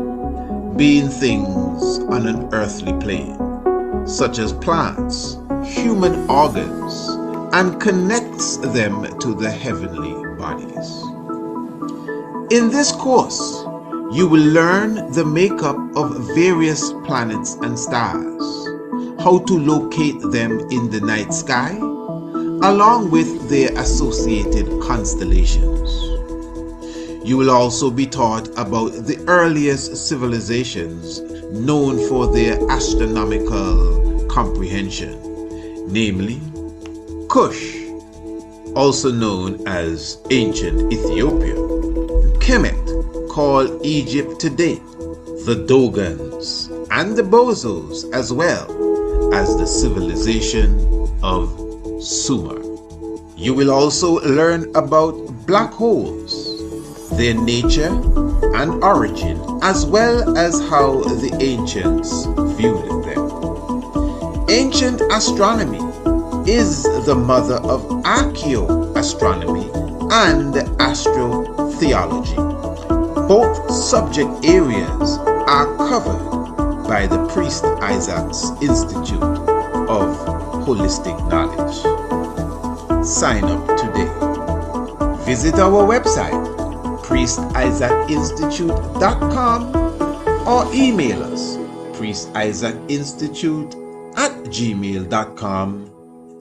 being things on an earthly plane, such as plants, human organs, and connects them to the heavenly bodies. In this course, you will learn the makeup of various planets and stars, how to locate them in the night sky, along with their associated constellations. You will also be taught about the earliest civilizations known for their astronomical comprehension, namely Kush, also known as ancient Ethiopia, Kemet, called Egypt today, the Dogons, and the Bozos, as well as the civilization of Sumer. You will also learn about black holes, their nature and origin, as well as how the ancients viewed them. Ancient astronomy is the mother of archaeoastronomy and astrotheology. Both subject areas are covered by the Priest Isaac's Institute of Holistic Knowledge. Sign up today. Visit our website, priestisaacinstitute.com, or email us, priestisaacinstitute@gmail.com,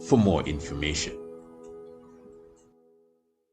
for more information.